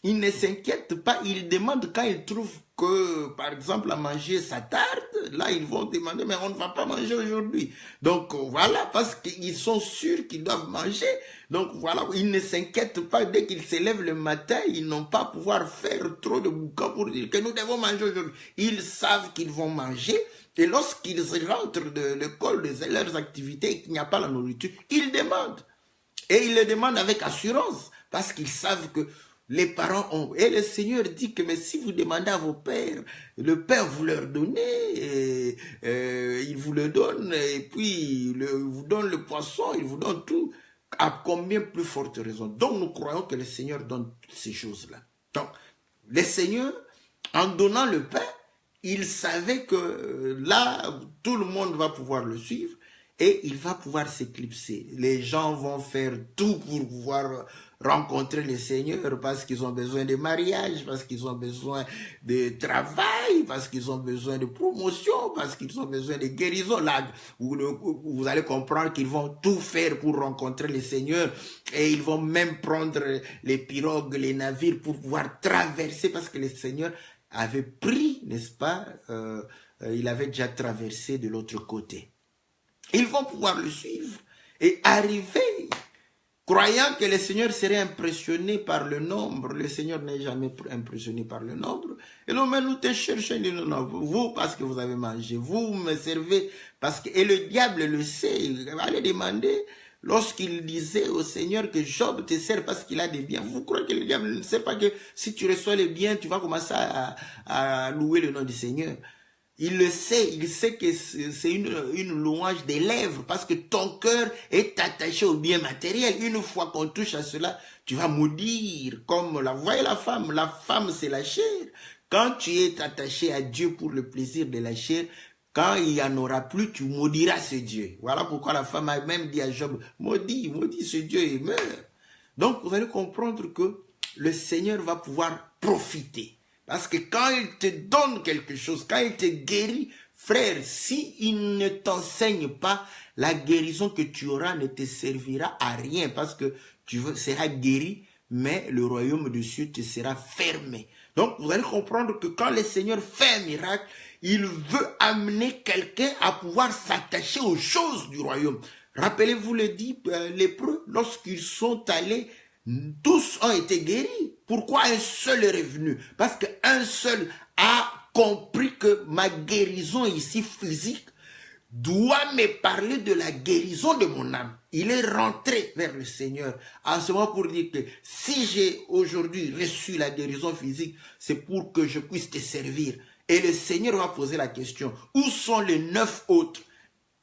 Ils ne s'inquiètent pas. Ils demandent quand ils trouvent que, par exemple, à manger, ça tarde. Là, ils vont demander, mais on ne va pas manger aujourd'hui. Donc, voilà, parce qu'ils sont sûrs qu'ils doivent manger. Donc, voilà, ils ne s'inquiètent pas. Dès qu'ils se lèvent le matin, ils n'ont pas à pouvoir faire trop de boucan pour dire que nous devons manger aujourd'hui. Ils savent qu'ils vont manger. Et lorsqu'ils rentrent de l'école, de leurs activités, et qu'il n'y a pas la nourriture, ils demandent. Et ils le demandent avec assurance, parce qu'ils savent que les parents ont. Et le Seigneur dit que mais si vous demandez à vos pères, le Père vous leur donnez, il vous le donne, et puis il vous donne le poisson, il vous donne tout. À combien plus forte raison? Donc nous croyons que le Seigneur donne ces choses-là. Donc, le Seigneur, en donnant le pain, il savait que là, tout le monde va pouvoir le suivre et il va pouvoir s'éclipser. Les gens vont faire tout pour pouvoir rencontrer le Seigneur parce qu'ils ont besoin de mariage, parce qu'ils ont besoin de travail, parce qu'ils ont besoin de promotion, parce qu'ils ont besoin de guérison. Là, vous allez comprendre qu'ils vont tout faire pour rencontrer le Seigneur et ils vont même prendre les pirogues, les navires pour pouvoir traverser parce que le Seigneur avait pris, n'est-ce pas, il avait déjà traversé de l'autre côté. Ils vont pouvoir le suivre et arriver, croyant que le Seigneur serait impressionné par le nombre. Le Seigneur n'est jamais impressionné par le nombre. Et non, mais nous te cherchons, non, vous parce que vous avez mangé, vous me servez parce que... Et le diable le sait, il va aller demander... Lorsqu'il disait au Seigneur que Job te sert parce qu'il a des biens, vous croyez que le diable ne sait pas que si tu reçois les biens, tu vas commencer à louer le nom du Seigneur? Il le sait, il sait que c'est une louange des lèvres parce que ton cœur est attaché au bien matériel. Une fois qu'on touche à cela, tu vas maudire comme voyez la femme c'est la chair. Quand tu es attaché à Dieu pour le plaisir de la chair, quand il n'y en aura plus, tu maudiras ce Dieu. Voilà pourquoi la femme a même dit à Job, maudit ce Dieu et meurt. Donc vous allez comprendre que le Seigneur va pouvoir profiter. Parce que quand il te donne quelque chose, quand il te guérit, frère, s'il ne t'enseigne pas, la guérison que tu auras ne te servira à rien. Parce que tu seras guéri, mais le royaume de Dieu te sera fermé. Donc vous allez comprendre que quand le Seigneur fait un miracle, il veut amener quelqu'un à pouvoir s'attacher aux choses du royaume. Rappelez-vous le dit lépreux, lorsqu'ils sont allés, tous ont été guéris. Pourquoi un seul est revenu? Parce qu'un seul a compris que ma guérison ici physique doit me parler de la guérison de mon âme. Il est rentré vers le Seigneur en ce moment pour dire que si j'ai aujourd'hui reçu la guérison physique, c'est pour que je puisse te servir. Et le Seigneur va poser la question, où sont les 9 autres?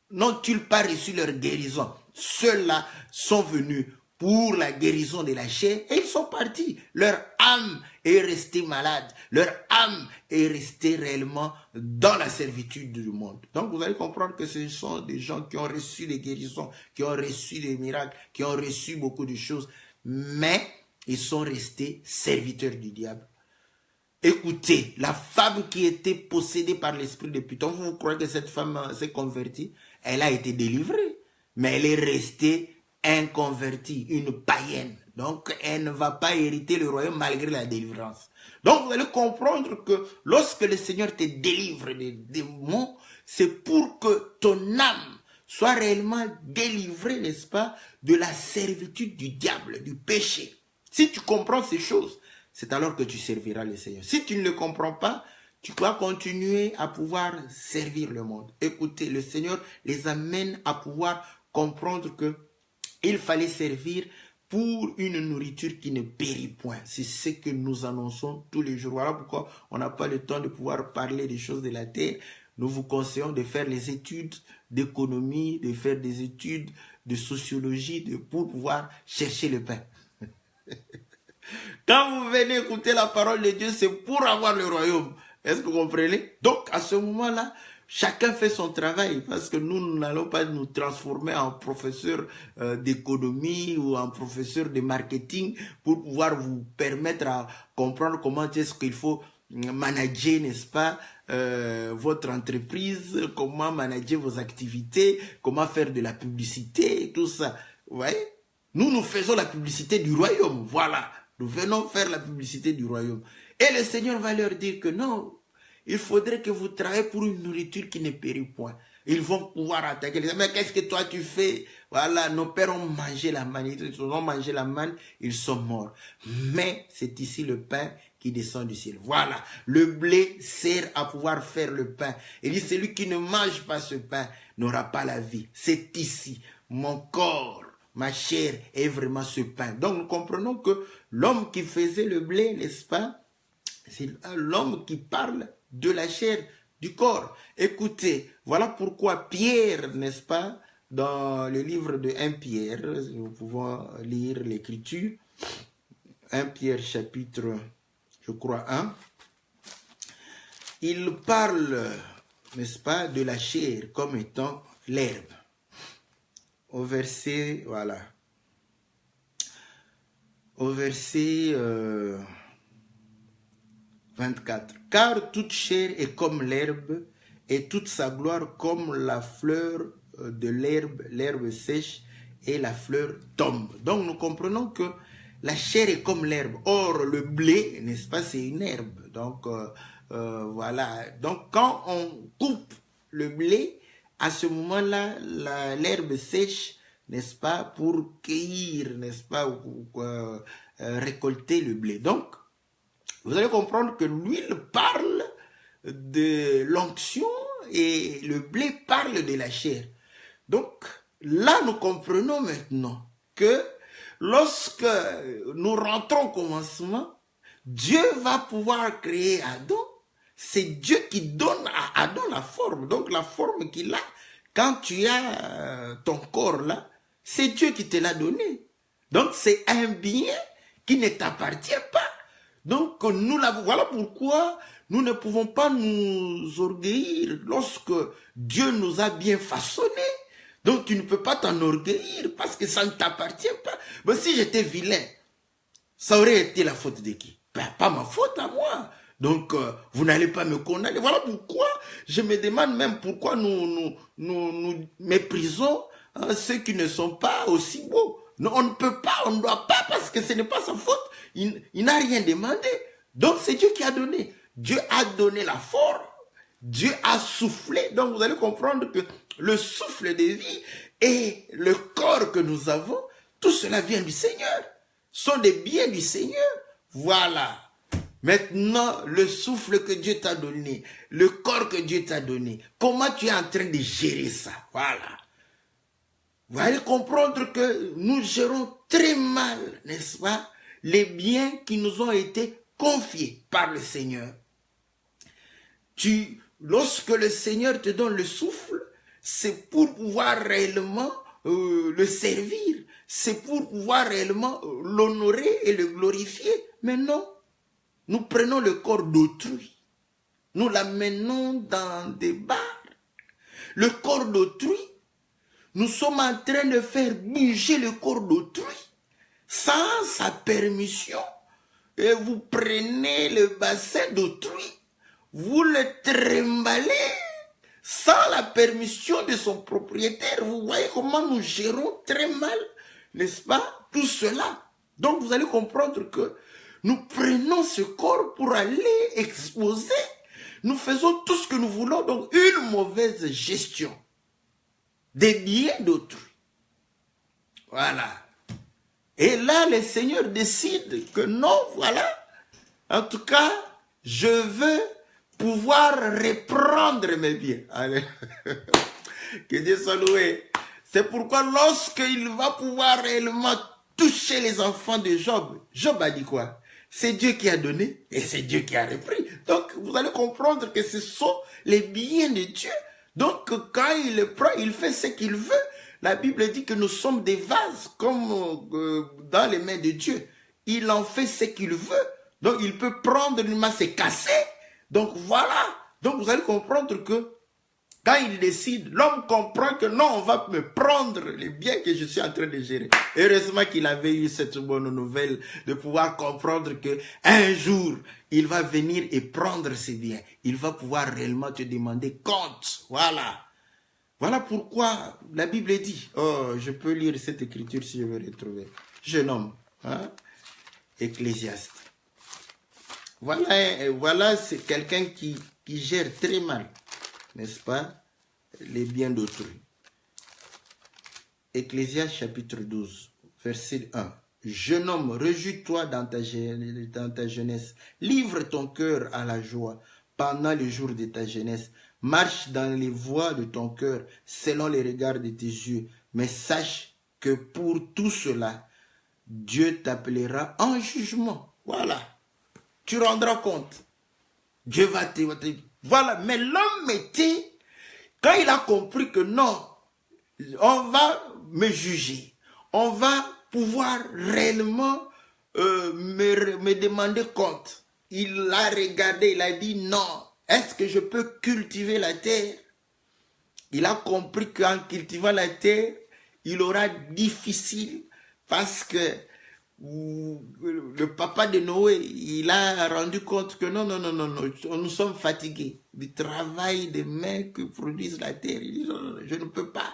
N'ont-ils pas reçu leur guérison? Ceux-là sont venus pour la guérison de la chair et ils sont partis. Leur âme est restée malade. Leur âme est restée réellement dans la servitude du monde. Donc vous allez comprendre que ce sont des gens qui ont reçu des guérisons, qui ont reçu des miracles, qui ont reçu beaucoup de choses, mais ils sont restés serviteurs du diable. Écoutez, la femme qui était possédée par l'esprit de Python, vous croyez que cette femme s'est convertie? Elle a été délivrée, mais elle est restée inconvertie, une païenne. Donc, elle ne va pas hériter le royaume malgré la délivrance. Donc, vous allez comprendre que lorsque le Seigneur te délivre des démons, c'est pour que ton âme soit réellement délivrée, n'est-ce pas, de la servitude du diable, du péché. Si tu comprends ces choses, c'est alors que tu serviras le Seigneur. Si tu ne le comprends pas, tu vas continuer à pouvoir servir le monde. Écoutez, le Seigneur les amène à pouvoir comprendre que il fallait servir pour une nourriture qui ne périt point. C'est ce que nous annonçons tous les jours. Voilà pourquoi on n'a pas le temps de pouvoir parler des choses de la terre. Nous vous conseillons de faire les études d'économie, de faire des études de sociologie, pour pouvoir chercher le pain. Quand vous venez écouter la parole de Dieu, c'est pour avoir le royaume. Est-ce que vous comprenez? Donc, à ce moment-là, chacun fait son travail parce que nous n'allons pas nous transformer en professeur d'économie ou en professeur de marketing pour pouvoir vous permettre à comprendre comment est-ce qu'il faut manager, n'est-ce pas, votre entreprise, comment manager vos activités, comment faire de la publicité, tout ça. Vous voyez? Nous faisons la publicité du royaume, voilà. Nous venons faire la publicité du royaume. Et le Seigneur va leur dire que non, il faudrait que vous travaillez pour une nourriture qui ne périt point. Ils vont pouvoir attaquer. Mais qu'est-ce que toi tu fais? Voilà, nos pères ont mangé la manne. Ils ont mangé la manne, ils sont morts. Mais c'est ici le pain qui descend du ciel. Voilà, le blé sert à pouvoir faire le pain. Il dit, celui qui ne mange pas ce pain n'aura pas la vie. C'est ici, mon corps. Ma chair est vraiment ce pain. Donc nous comprenons que l'homme qui faisait le blé, n'est-ce pas, c'est l'homme qui parle de la chair, du corps. Écoutez, voilà pourquoi Pierre, n'est-ce pas, dans le livre de 1 Pierre, nous pouvons lire l'écriture, 1 Pierre chapitre, je crois, 1, il parle, n'est-ce pas, de la chair comme étant l'herbe. Au verset, voilà, au verset 24. Car toute chair est comme l'herbe, et toute sa gloire comme la fleur de l'herbe. L'herbe sèche et la fleur tombe. Donc nous comprenons que la chair est comme l'herbe. Or, le blé, n'est-ce pas, c'est une herbe. Donc, voilà. Donc, quand on coupe le blé, à ce moment-là, l'herbe sèche, n'est-ce pas, pour cueillir, n'est-ce pas, ou récolter le blé. Donc, vous allez comprendre que l'huile parle de l'onction et le blé parle de la chair. Donc, là, nous comprenons maintenant que lorsque nous rentrons au commencement, Dieu va pouvoir créer Adam. C'est Dieu qui donne à Adam la forme. Donc, la forme qu'il a, quand tu as ton corps là, c'est Dieu qui te l'a donné. Donc, c'est un bien qui ne t'appartient pas. Donc, nous l'avons. Voilà pourquoi nous ne pouvons pas nous orgueillir lorsque Dieu nous a bien façonnés. Donc, tu ne peux pas t'enorgueillir parce que ça ne t'appartient pas. Mais si j'étais vilain, ça aurait été la faute de qui? Ben, pas ma faute à moi. Donc, vous n'allez pas me condamner. Voilà pourquoi je me demande même pourquoi nous méprisons ceux qui ne sont pas aussi beaux. Non, on ne peut pas, on ne doit pas, parce que ce n'est pas sa faute. Il n'a rien demandé. Donc, c'est Dieu qui a donné. Dieu a donné la forme. Dieu a soufflé. Donc, vous allez comprendre que le souffle de vie et le corps que nous avons, tout cela vient du Seigneur. Sont des biens du Seigneur. Voilà. Maintenant, le souffle que Dieu t'a donné, le corps que Dieu t'a donné, comment tu es en train de gérer ça? Voilà. Vous allez comprendre que nous gérons très mal, n'est-ce pas, les biens qui nous ont été confiés par le Seigneur. Lorsque le Seigneur te donne le souffle, c'est pour pouvoir réellement le servir, c'est pour pouvoir réellement l'honorer et le glorifier. Mais non, nous prenons le corps d'autrui, nous l'amenons dans des bars. Le corps d'autrui, nous sommes en train de faire bouger le corps d'autrui sans sa permission. Et vous prenez le bassin d'autrui, vous le trimballez sans la permission de son propriétaire. Vous voyez comment nous gérons très mal, n'est-ce pas, tout cela. Donc vous allez comprendre que nous prenons ce corps pour aller exposer. Nous faisons tout ce que nous voulons, donc une mauvaise gestion des biens d'autrui. Voilà. Et là, le Seigneur décide que non, voilà. En tout cas, je veux pouvoir reprendre mes biens. Allez. Que Dieu soit loué. C'est pourquoi lorsqu'il va pouvoir réellement toucher les enfants de Job, Job a dit quoi? C'est Dieu qui a donné et c'est Dieu qui a repris. Donc, vous allez comprendre que ce sont les biens de Dieu. Donc, quand il le prend, il fait ce qu'il veut. La Bible dit que nous sommes des vases, comme dans les mains de Dieu. Il en fait ce qu'il veut. Donc, il peut prendre une masse et casser. Donc, voilà. Donc, vous allez comprendre que quand il décide, l'homme comprend que non, on va me prendre les biens que je suis en train de gérer. Heureusement qu'il avait eu cette bonne nouvelle de pouvoir comprendre que un jour, il va venir et prendre ses biens. Il va pouvoir réellement te demander compte. Voilà. Voilà pourquoi la Bible dit, oh, je peux lire cette écriture si je veux retrouver. Jeune homme, hein? Ecclésiaste. Voilà c'est quelqu'un qui gère très mal, n'est-ce pas, les biens d'autrui. Ecclésiaste chapitre 12, verset 1. Jeune homme, réjouis-toi dans ta jeunesse. Livre ton cœur à la joie pendant les jours de ta jeunesse. Marche dans les voies de ton cœur selon les regards de tes yeux. Mais sache que pour tout cela, Dieu t'appellera en jugement. Voilà. Tu rendras compte. Dieu va te... Voilà. Mais l'homme était... Quand il a compris que non, on va me juger. On va pouvoir réellement me demander compte. Il a regardé, il a dit non. Est-ce que je peux cultiver la terre? Il a compris qu'en cultivant la terre, il aura difficile parce que le papa de Noé, il a rendu compte que non, nous sommes fatigués du travail des mains que produisent la terre. Il dit non, je ne peux pas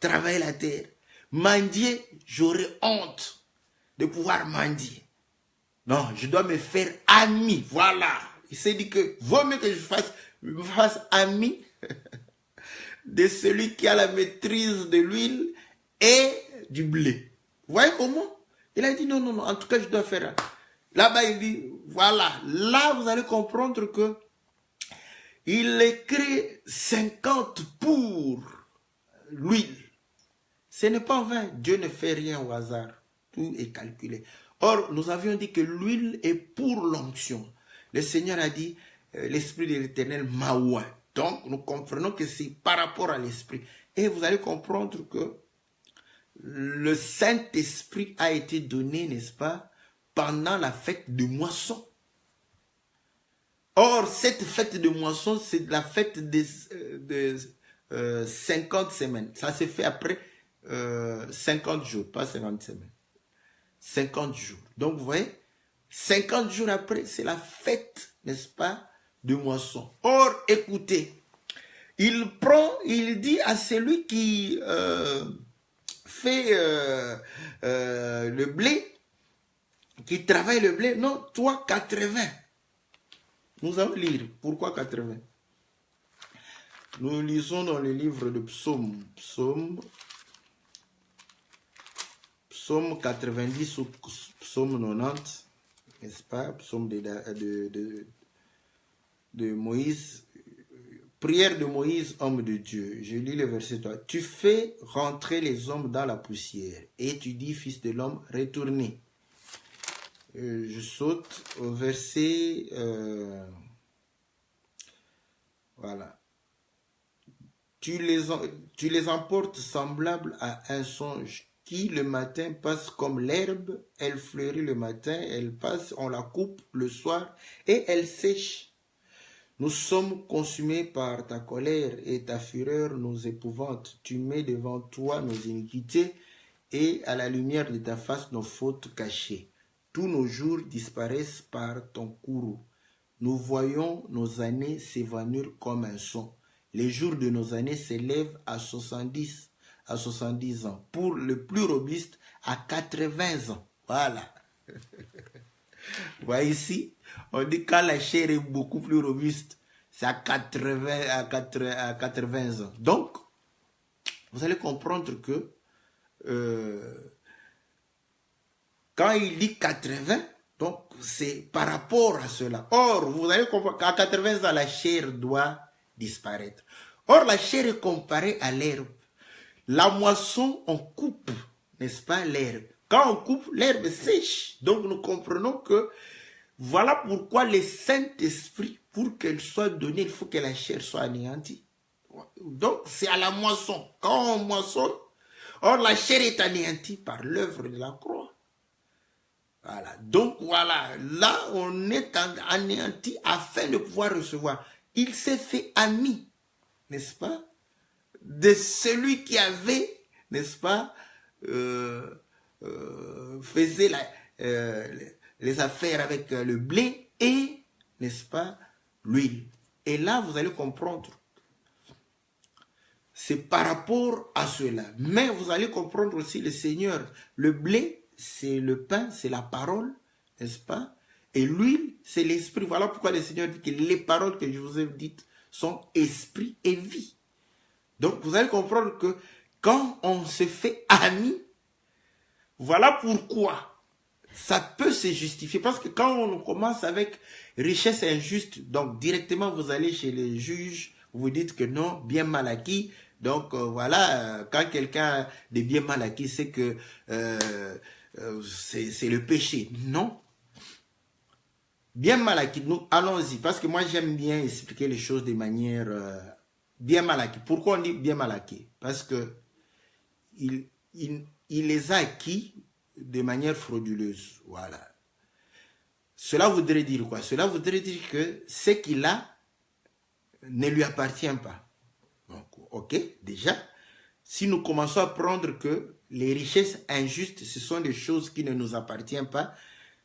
travailler la terre. Mendier, j'aurais honte de pouvoir mendier. Non, je dois me faire ami, voilà. Il s'est dit que vaut mieux que je me fasse ami de celui qui a la maîtrise de l'huile et du blé. Vous voyez comment? Il a dit non, en tout cas je dois faire. Là-bas il dit, voilà, là vous allez comprendre que il écrit 50 pour l'huile. Ce n'est pas vain, Dieu ne fait rien au hasard, tout est calculé. Or, nous avions dit que l'huile est pour l'onction. Le Seigneur a dit, l'Esprit de l'Éternel m'a oint. Donc, nous comprenons que c'est par rapport à l'Esprit. Et vous allez comprendre que le Saint-Esprit a été donné, n'est-ce pas, pendant la fête de moisson. Or, cette fête de moisson, c'est la fête de 50 semaines. Ça s'est fait après 50 jours, pas 50 semaines. 50 jours. Donc, vous voyez, 50 jours après, c'est la fête, n'est-ce pas, de moisson. Or, écoutez, il dit à celui qui fait le blé, qui travaille le blé, non, toi, 80. Nous allons lire. Pourquoi 80? Nous lisons dans le livre de Psaume. Psaume 90 ou Psaume 90, n'est-ce pas? Psaume de Moïse. Prière de Moïse, homme de Dieu. Je lis le verset 3. Tu fais rentrer les hommes dans la poussière et tu dis, fils de l'homme, retournez. Je saute au verset... voilà. tu les emportes semblables à un songe qui le matin passe comme l'herbe, elle fleurit le matin, elle passe, on la coupe le soir et elle sèche. Nous sommes consumés par ta colère et ta fureur nous épouvante. Tu mets devant toi nos iniquités et à la lumière de ta face nos fautes cachées. Tous nos jours disparaissent par ton courroux. Nous voyons nos années s'évanouir comme un son. Les jours de nos années s'élèvent à 70 ans. Pour le plus robuste, à 80 ans. Voilà. Vous voyez ici, on dit quand la chair est beaucoup plus robuste, c'est à 80 ans. Donc, vous allez comprendre que quand il dit 80, donc c'est par rapport à cela. Or, vous allez comprendre qu'à 80 ans, la chair doit disparaître. Or, la chair est comparée à l'herbe. La moisson, on coupe, n'est-ce pas, l'herbe. Quand on coupe, l'herbe sèche. Donc, nous comprenons que voilà pourquoi le Saint-Esprit, pour qu'elle soit donnée, il faut que la chair soit anéantie. Donc, c'est à la moisson. Quand on moissonne, or la chair est anéantie par l'œuvre de la croix. Voilà. Donc, voilà. Là, on est anéanti afin de pouvoir recevoir. Il s'est fait ami, n'est-ce pas, de celui qui avait, n'est-ce pas, faisait les affaires avec le blé et, n'est-ce pas, l'huile. Et là, vous allez comprendre. C'est par rapport à cela. Mais vous allez comprendre aussi le Seigneur. Le blé, c'est le pain, c'est la parole, n'est-ce pas? Et l'huile, c'est l'esprit. Voilà pourquoi le Seigneur dit que les paroles que je vous ai dites sont esprit et vie. Donc, vous allez comprendre que quand on se fait ami, voilà pourquoi ça peut se justifier. Parce que quand on commence avec richesse injuste, donc directement vous allez chez les juges, vous dites que non, bien mal acquis. Donc voilà, quand quelqu'un a des biens mal acquis, c'est que c'est le péché. Non. Bien mal acquis, nous allons-y. Parce que moi j'aime bien expliquer les choses de manière bien mal acquis. Pourquoi on dit bien mal acquis? Parce que il les a acquis de manière frauduleuse. Voilà. Cela voudrait dire quoi? Cela voudrait dire que ce qu'il a ne lui appartient pas. Donc, ok, déjà, si nous commençons à prendre que les richesses injustes, ce sont des choses qui ne nous appartiennent pas,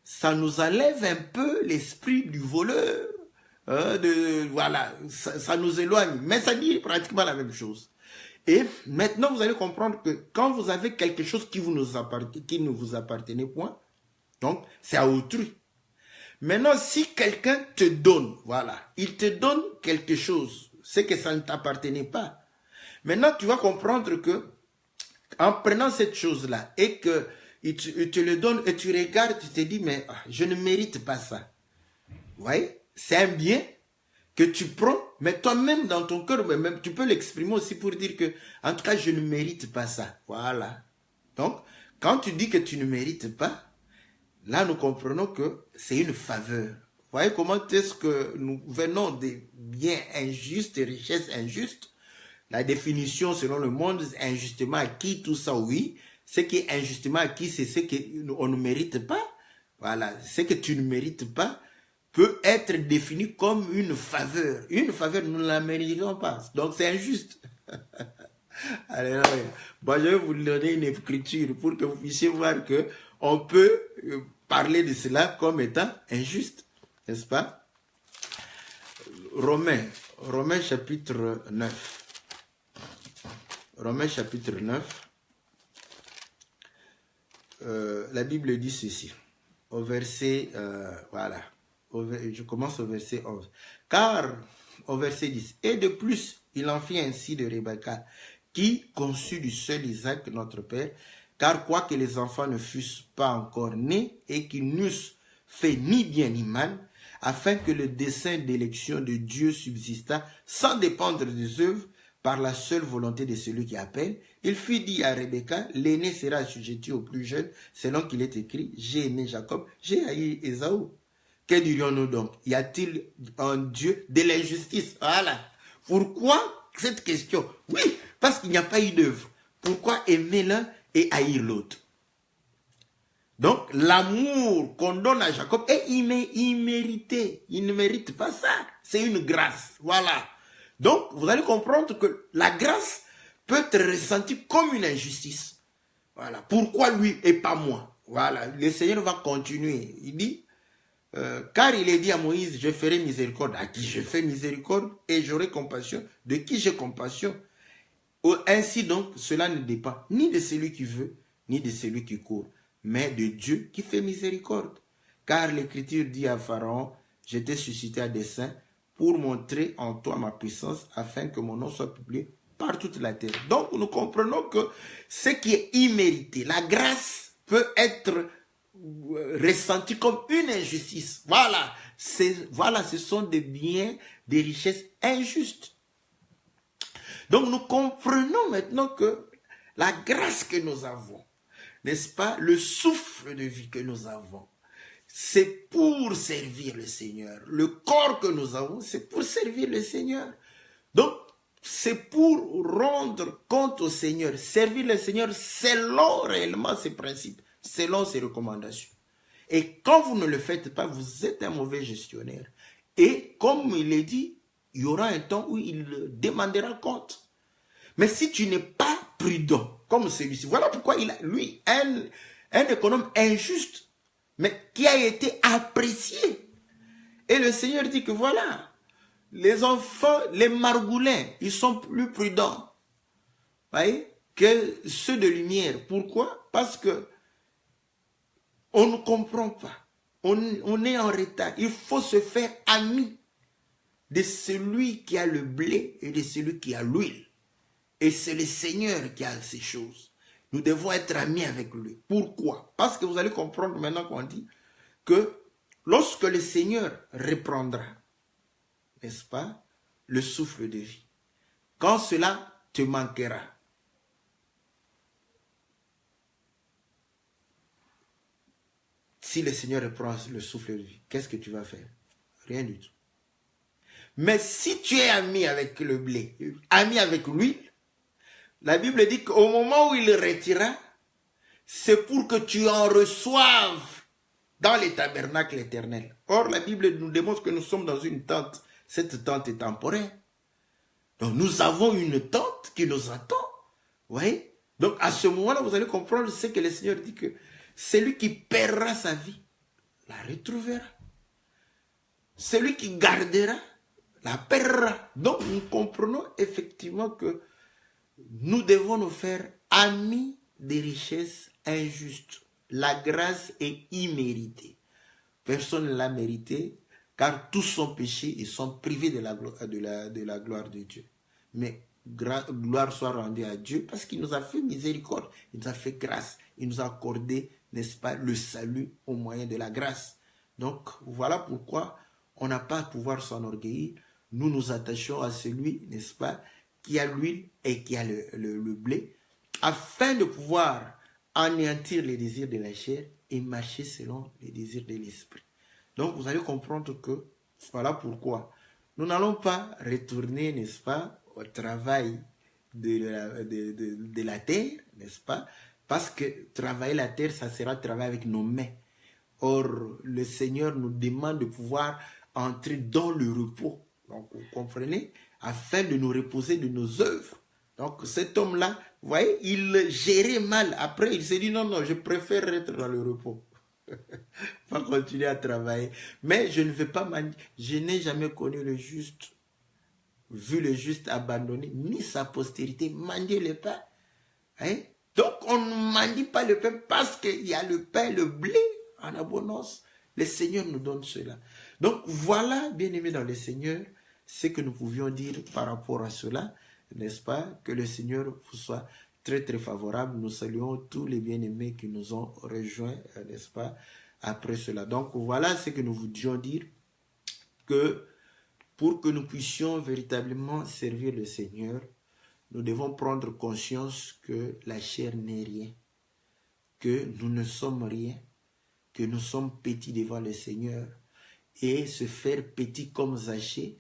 ça nous enlève un peu l'esprit du voleur. Voilà, ça nous éloigne. Mais ça dit pratiquement la même chose. Et maintenant, vous allez comprendre que quand vous avez quelque chose qui ne vous appartenait point, donc c'est à autrui. Maintenant, si quelqu'un te donne, voilà, il te donne quelque chose, c'est que ça ne t'appartenait pas. Maintenant, tu vas comprendre que en prenant cette chose-là et que il te le donne et tu regardes, tu te dis, mais je ne mérite pas ça. Vous voyez, c'est un bien que tu prends, mais toi-même dans ton cœur, même, tu peux l'exprimer aussi pour dire que, en tout cas, je ne mérite pas ça. Voilà. Donc, quand tu dis que tu ne mérites pas, là, nous comprenons que c'est une faveur. Vous voyez comment est-ce que nous venons des biens injustes, des richesses injustes? La définition selon le monde, injustement acquis, tout ça, oui. Ce qui est injustement acquis, c'est ce qu'on ne mérite pas. Voilà. Ce que tu ne mérites pas peut être défini comme une faveur. Une faveur, nous ne la méritons pas. Donc, c'est injuste. Alléluia. Bon, je vais vous donner une écriture pour que vous puissiez voir que on peut parler de cela comme étant injuste. N'est-ce pas? Romains chapitre 9. Romains chapitre 9. La Bible dit ceci. Au verset, voilà. Je commence au verset 11. Car, au verset 10, et de plus, il en fit ainsi de Rebecca, qui conçut du seul Isaac, notre père, car quoique les enfants ne fussent pas encore nés et qu'ils n'eussent fait ni bien ni mal, afin que le dessein d'élection de Dieu subsistât sans dépendre des œuvres, par la seule volonté de celui qui appelle, il fut dit à Rebecca, l'aîné sera assujetti au plus jeune, selon qu'il est écrit, j'ai aimé Jacob, j'ai haï Ésaü. Que dirions-nous donc? Y a-t-il un Dieu de l'injustice? Voilà. Pourquoi cette question. Oui, parce qu'il n'y a pas eu d'œuvre. Pourquoi aimer l'un et haïr l'autre? Donc, l'amour qu'on donne à Jacob est immérité. Il ne mérite pas ça. C'est une grâce. Voilà. Donc, vous allez comprendre que la grâce peut être ressentie comme une injustice. Voilà. Pourquoi lui et pas moi? Voilà. Le Seigneur va continuer. Il dit, car il est dit à Moïse, je ferai miséricorde. À qui je fais miséricorde et j'aurai compassion. De qui j'ai compassion? Ainsi donc, cela ne dépend ni de celui qui veut, ni de celui qui court, mais de Dieu qui fait miséricorde. Car l'Écriture dit à Pharaon, je t'ai suscité à dessein pour montrer en toi ma puissance, afin que mon nom soit publié par toute la terre. Donc nous comprenons que ce qui est immérité, la grâce peut être ressentie comme une injustice. Voilà, ce sont des biens, des richesses injustes. Donc nous comprenons maintenant que la grâce que nous avons, n'est-ce pas, le souffle de vie que nous avons, c'est pour servir le Seigneur. Le corps que nous avons, c'est pour servir le Seigneur. Donc, c'est pour rendre compte au Seigneur, servir le Seigneur selon réellement ses principes, selon ses recommandations. Et quand vous ne le faites pas, vous êtes un mauvais gestionnaire. Et comme il est dit, il y aura un temps où il demandera compte. Mais si tu n'es pas prudent, comme celui-ci, voilà pourquoi il a, lui, un économe injuste, mais qui a été apprécié. Et le Seigneur dit que voilà, les enfants, les margoulins, ils sont plus prudents, voyez, que ceux de lumière. Pourquoi? Parce que on ne comprend pas. On est en retard. Il faut se faire ami de celui qui a le blé et de celui qui a l'huile. Et c'est le Seigneur qui a ces choses. Nous devons être amis avec lui. Pourquoi? Parce que vous allez comprendre maintenant qu'on dit que lorsque le Seigneur reprendra, n'est-ce pas, le souffle de vie, quand cela te manquera, si le Seigneur reprend le souffle de vie, qu'est-ce que tu vas faire? Rien du tout. Mais si tu es ami avec le blé, ami avec l'huile, la Bible dit qu'au moment où il le retira, c'est pour que tu en reçoives dans les tabernacles éternels. Or, la Bible nous démontre que nous sommes dans une tente. Cette tente est temporaire. Donc, nous avons une tente qui nous attend. Vous voyez? Donc, à ce moment-là, vous allez comprendre ce que le Seigneur dit, que celui qui perdra sa vie la retrouvera. Celui qui gardera la perdra. Donc, nous comprenons effectivement que nous devons nous faire amis des richesses injustes. La grâce est imméritée. Personne ne l'a méritée, car tous sont péchés et sont privés de la gloire de Dieu. Mais gloire soit rendue à Dieu, parce qu'il nous a fait miséricorde, il nous a fait grâce, il nous a accordé, n'est-ce pas, le salut au moyen de la grâce. Donc, voilà pourquoi on n'a pas à pouvoir s'enorgueillir. Nous nous attachons à celui, n'est-ce pas, qui a l'huile et qui a le blé, afin de pouvoir anéantir les désirs de la chair et marcher selon les désirs de l'esprit. Donc, vous allez comprendre que voilà pourquoi nous n'allons pas retourner, n'est-ce pas, au travail de la terre, n'est-ce pas, parce que travailler la terre, ça sera travailler avec nos mains. Or, le Seigneur nous demande de pouvoir entrer dans le repos. Donc, vous comprenez, afin de nous reposer de nos œuvres. Donc, cet homme-là, vous voyez, il gérait mal. Après, il s'est dit, non, non, je préfère être dans le repos. Pas continuer à travailler. Mais je ne vais pas mendier. Je n'ai jamais connu le juste, vu le juste abandonné, ni sa postérité mendier le pain. Hein? Donc, on ne mendie pas le pain parce qu'il y a le pain, le blé en abondance. Le Seigneur nous donne cela. Donc, voilà, bien-aimés dans le Seigneur, ce que nous pouvions dire par rapport à cela, n'est-ce pas? Que le Seigneur vous soit très très favorable. Nous saluons tous les bien-aimés qui nous ont rejoints, n'est-ce pas, après cela. Donc voilà ce que nous voulions dire, que pour que nous puissions véritablement servir le Seigneur, nous devons prendre conscience que la chair n'est rien, que nous ne sommes rien, que nous sommes petits devant le Seigneur, et se faire petit comme Zachée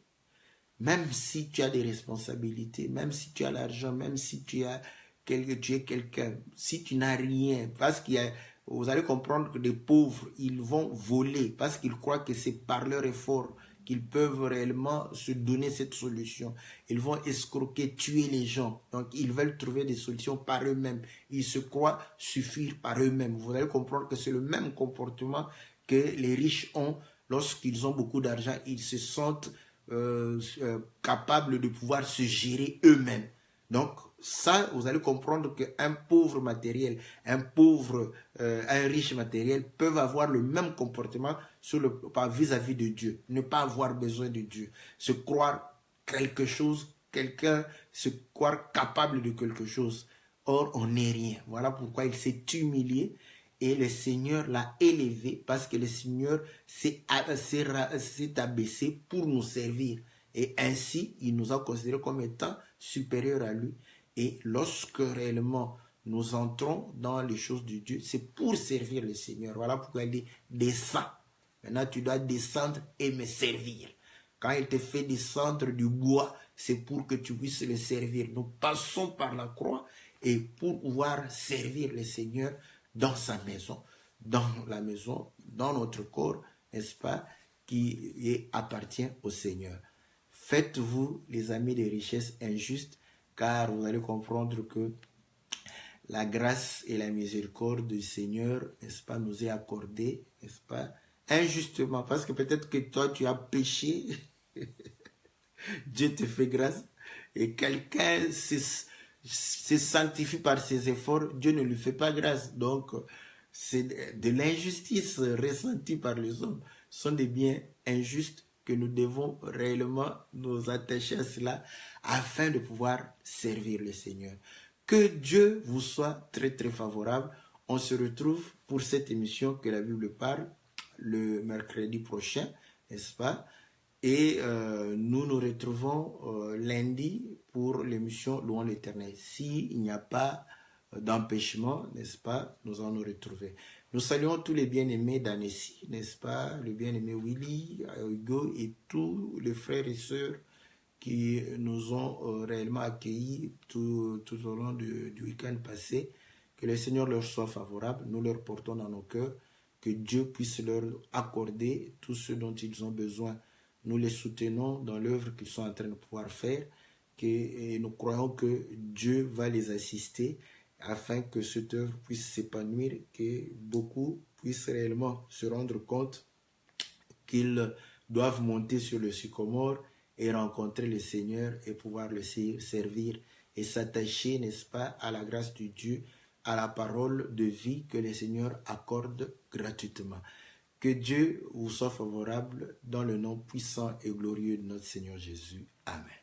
même si tu as des responsabilités, même si tu as l'argent, même si tu es quelqu'un, si tu n'as rien, parce qu'il y a, vous allez comprendre que des pauvres, ils vont voler parce qu'ils croient que c'est par leur effort qu'ils peuvent réellement se donner cette solution. Ils vont escroquer, tuer les gens. Donc, ils veulent trouver des solutions par eux-mêmes. Ils se croient suffire par eux-mêmes. Vous allez comprendre que c'est le même comportement que les riches ont lorsqu'ils ont beaucoup d'argent. Ils se sentent capables de pouvoir se gérer eux-mêmes. Donc, ça, vous allez comprendre qu'un pauvre matériel, un riche matériel peuvent avoir le même comportement vis-à-vis de Dieu. Ne pas avoir besoin de Dieu. Se croire quelque chose, quelqu'un, se croire capable de quelque chose. Or, on n'est rien. Voilà pourquoi il s'est humilié et le Seigneur l'a élevé parce que le Seigneur s'est abaissé pour nous servir. Et ainsi, il nous a considérés comme étant supérieurs à lui. Et lorsque réellement nous entrons dans les choses de Dieu, c'est pour servir le Seigneur. Voilà pourquoi il dit descends. Maintenant, tu dois descendre et me servir. Quand il te fait descendre du bois, c'est pour que tu puisses le servir. Nous passons par la croix et pour pouvoir servir le Seigneur dans sa maison, dans la maison, dans notre corps, n'est-ce pas, qui appartient au Seigneur. Faites-vous, les amis, des richesses injustes, car vous allez comprendre que la grâce et la miséricorde du Seigneur, n'est-ce pas, nous est accordée, n'est-ce pas, injustement, parce que peut-être que toi, tu as péché, Dieu te fait grâce, et quelqu'un se sanctifie par ses efforts, Dieu ne lui fait pas grâce. Donc, c'est de l'injustice ressentie par les hommes. Ce sont des biens injustes que nous devons réellement nous attacher à cela afin de pouvoir servir le Seigneur. Que Dieu vous soit très très favorable. On se retrouve pour cette émission que la Bible parle le mercredi prochain, n'est-ce pas? Et nous nous retrouvons lundi pour l'émission Louons l'Éternel. S'il n'y a pas d'empêchement, n'est-ce pas, nous allons nous retrouver. Nous saluons tous les bien-aimés d'Annecy, n'est-ce pas, le bien-aimé Willy, Hugo et tous les frères et sœurs qui nous ont réellement accueillis tout au long du week-end passé. Que le Seigneur leur soit favorable. Nous leur portons dans nos cœurs. Que Dieu puisse leur accorder tout ce dont ils ont besoin. Nous les soutenons dans l'œuvre qu'ils sont en train de pouvoir faire. Et nous croyons que Dieu va les assister afin que cette œuvre puisse s'épanouir, que beaucoup puissent réellement se rendre compte qu'ils doivent monter sur le sycomore et rencontrer le Seigneur et pouvoir le servir et s'attacher, n'est-ce pas, à la grâce de Dieu, à la parole de vie que le Seigneur accorde gratuitement. Que Dieu vous soit favorable dans le nom puissant et glorieux de notre Seigneur Jésus. Amen.